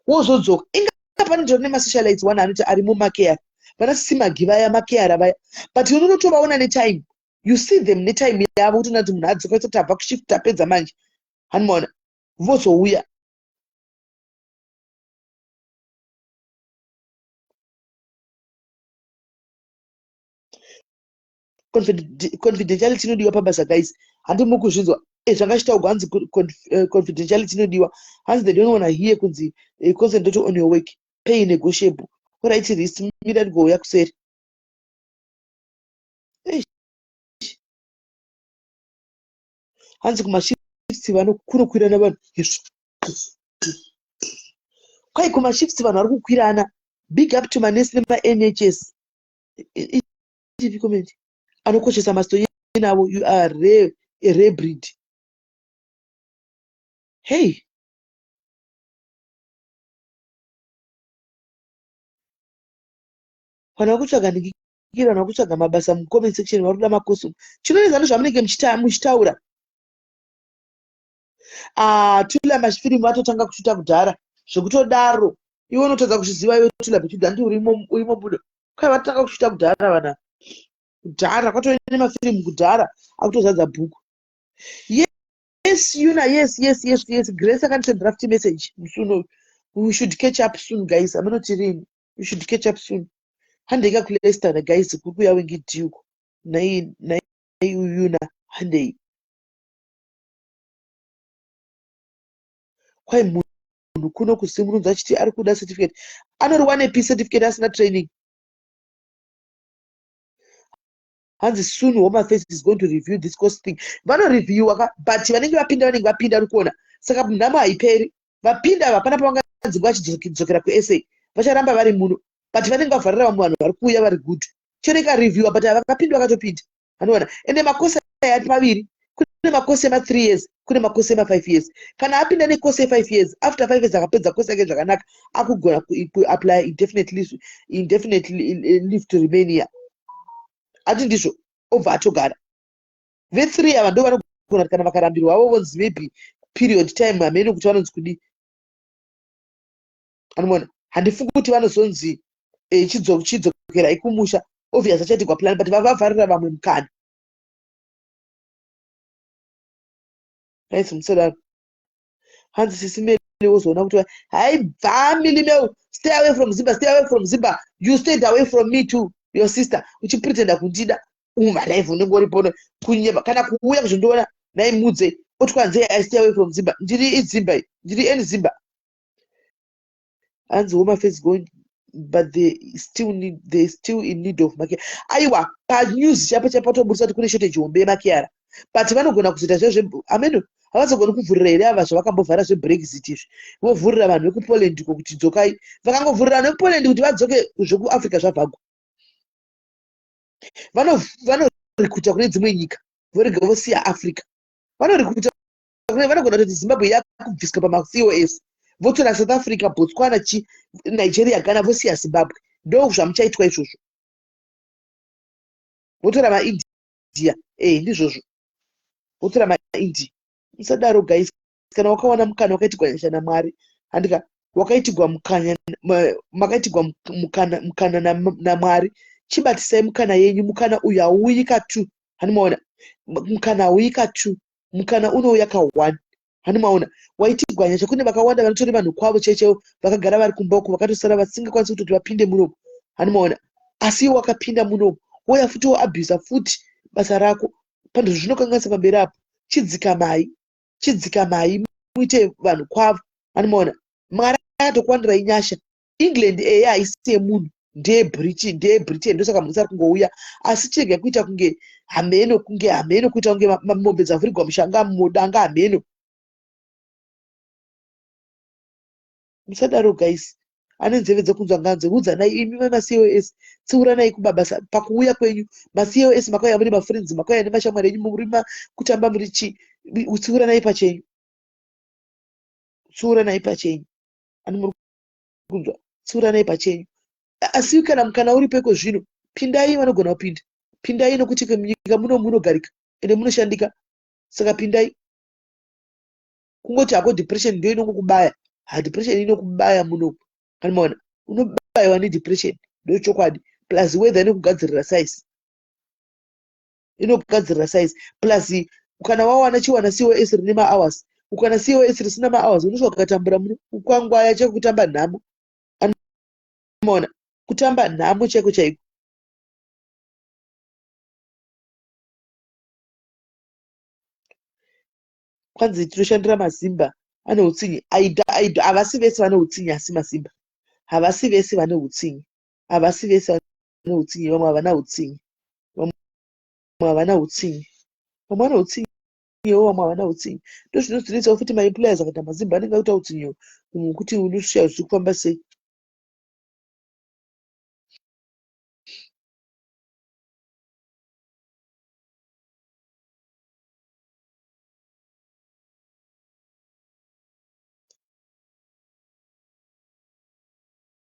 Wozodzoka. Inga pane ndiro nemasocialites wana anoti ari mumakea. Vana sima giva ya makea vaya. But unotovaona netime. You see them netime yavo kuti unati munhu adzoka kuti abva kushift apedza manje. Hanimona. Vozouya. Confidentiality inodiwa pabasa guys. Handi mukuzvinzwa. zvakachitaurwa hanzi confidentiality inodiwa, hanzi they don't want to hear kunzi concentrate on your work, pay negotiable, alright list mira ndigouya kuseri. Hanzi kumashifts kunokwirana vanhu, kwai kumashifts vanhu vari kukwirana. Big up to manesi nema-NHS. TV comment anokoshesa masito navo, you are a rare breed. Hey, vanhu vari kutsvaga ndingikira, vanhu vari kutsvaga mabasa mucomment section, vari kuda makosumu. Chinoedza nezvamunenge muchitaura. Tula mafirimu atotanga kushuta kudhara zvekutodaro iwe unotadza kuzviziva iwe Tula Bechudha ndi urimo budo. Kwai vatotanga kushuta kudhara vana. Kudhara kwatove nemafirimu kudhara akutozadza bhuku. Yes, Yuna, yes. Grace akandisendera futi message musuno. We should catch up soon, guys. I'm not kidding. We should catch up soon. Handei kakuleicester guys, kuku yawe ngidhuku. Nai Yuna, handei. Kwai munhu kuno kusimurudza achiti ari kuda certificate. Anoriwa nepi certificate asina training. Hanzi soon Home Affairs is going to review this course thing. Vanoreview but vanenge vapinda uri kuona. Saka nhamo haiperi. Vapinda vapana pavanganzi vachidzokera kuSA. Vacharamba vari muno. But vanenge vavharira vamwe vanhu vari kuuya vari good. Chioneka review but vakapinda vakatopinda. Anoona. Ende makosi ari maviri. Kune makosi ema 3 years, kune makosi ema 5 years. Kana apinda nekosi e 5 years, after 5 years akapedza kosi yake zvakanaka, akugona apply indefinitely leave to remain here. Ati ndizvo obva atogara. Ve3 ava ndo vanogona kuti kana vakarambirwa avo vonzi maybe period time hamene kuti vanonzi kudi. Anoona, handifungi kuti vanozonzi chidzokera ikumusha, obvious achatigwa plan, but vavharira vamwe mukana. Guys, musadaro. Hanzi sisi Melly wozoona kuti hai family meu, stay away from Zimba, you stayed away from me too, your sister, uchipretenda kundida live unenge uripo kunyeba kana kuuya kuzondiona naimudze otwanze I stay away from Zimba, ndiri any Zimba. Hanzi Home Affairs going, but they still in need of makiara. Aiwa, panews chapo toburisa kuti kune shortage hombe yemakiara, but vanogona kuzoita zvezvo ameno havazogoni kuvhurira here ava zvavakambovhara zvebrexit izvi, vovhurira vanhu vekupoland kuti dzokai. Vakangovhurira vanhu vekupoland kuti vadzoke zvekuafrica zvabvagwa. Vanorikuta kune dzimwe nyika vorega vosiya africa. Vanorikuta vanogona kuti Zimbabwe yakubviswa pamacos votora South Africa, Botswana, Nigeria, Ghana vosiya Zimbabwe. Ndo zvamuchaitwa izvozvo. Votora maindia, ndizvozvo. Votora maindia. Musadaro guys, kana wakawana mukana wakaitigwa nyasha naMwari, handika wakaitigwa makaitigwa mukana naMwari, chibatisai mukana yenyu. Mukana uyu hauuyika tu, hanimaona, mukana hauuyika tu, mukana unouya ka1, hanimaona. Waitigwa nyasha, kune vakawanda vanotori vanhu kwavo chechewo vakagara vari kumba uko vakatosara vasingakwanisi kutoti vapinde munomu, hanimaona. Asi iwe wakapinda munomu, woya futi woabhusa futi basa rako pandu zvinokanganisa pamberi apo. Chidzika mai muite vanhu kwavo, hanimaona. Mwari atokwandirai nyasha. England haisi yemunhu, ndeye Britain, ndosaka musari kungouya. Asi chirege kuita kunge hameno, kuita kunge mombe dzavhurigwa mushanga mudanga hameno. Musadaro guys. Ane nzeve dzekunzwa nganze, udzanai imi vemacos, tsiuranai kubabasa pakuuya kwenyu. Macos makauya muri mafriends, makauya nemashamwari enyu, muri kutamba muri chi, tsiuranai pachenyu. Tsiuranai pachenyu. Ani muri kunzwa, tsiuranai pachenyu. Asi kana mukana uri peko zvino, pindai vanogona kupinda. Pindai nokuti munyika muno munogarika ende munoshandika. Saka pindai. Kungoti hako depression ndio inongokubaya. Depression inokubaya muno. Hanimaona, unobayiwa nedepression, ndo chokwadi. Plus weather inokugadzirira size. Inokugadzirira size. Plus kana wawana chiwana COS rine mahours, ukana COS risina mahours unosvika ukatambura muno kwangwaya cheko kutamba nhamo. Hanimaona, kutamba nhamo cheko chaiko. kwanzi tinoshandira mazimba ane utsinye. Aidha havasi vese vane utsinye asi mazimba havasi vese vane utsinye, havasi vese vane utsinye, vamwe havana utsinye, vamwe havana utsinye, vamwe vane utsinye, vamwe havana utsinye. Ndozvinozoitawo futi maemployers akaita mazimba anenge akuita utsinye kuti unoshuya zviri kufamba sei.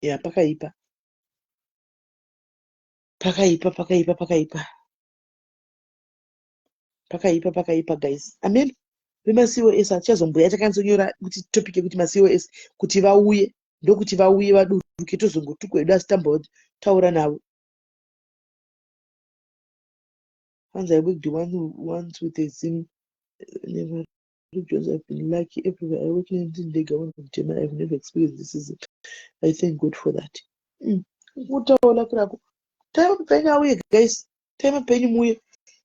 Ya pakaipa pakaipa pakaipa pakaipa pakaipa pakaipa guys. Amen. VemaCOS hatichazomboya takanyora kuti topic yekuti maCOS kuti vauye ndokuti vauye vaduruke tozongotukwedu asi tambotaura navo. Once I worked once with a Zim, never jobs. I've been lucky everywhere. I work in Ndega, one of Germany. I've never experienced this. Is I thank God for that. Utaola krako. Time penny away, guys. Time penny muye.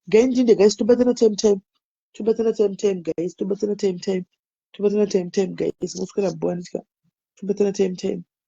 Gain the guys to better time. To better time, guys. To better time. To better time, guys. What's gonna burn it? To better time.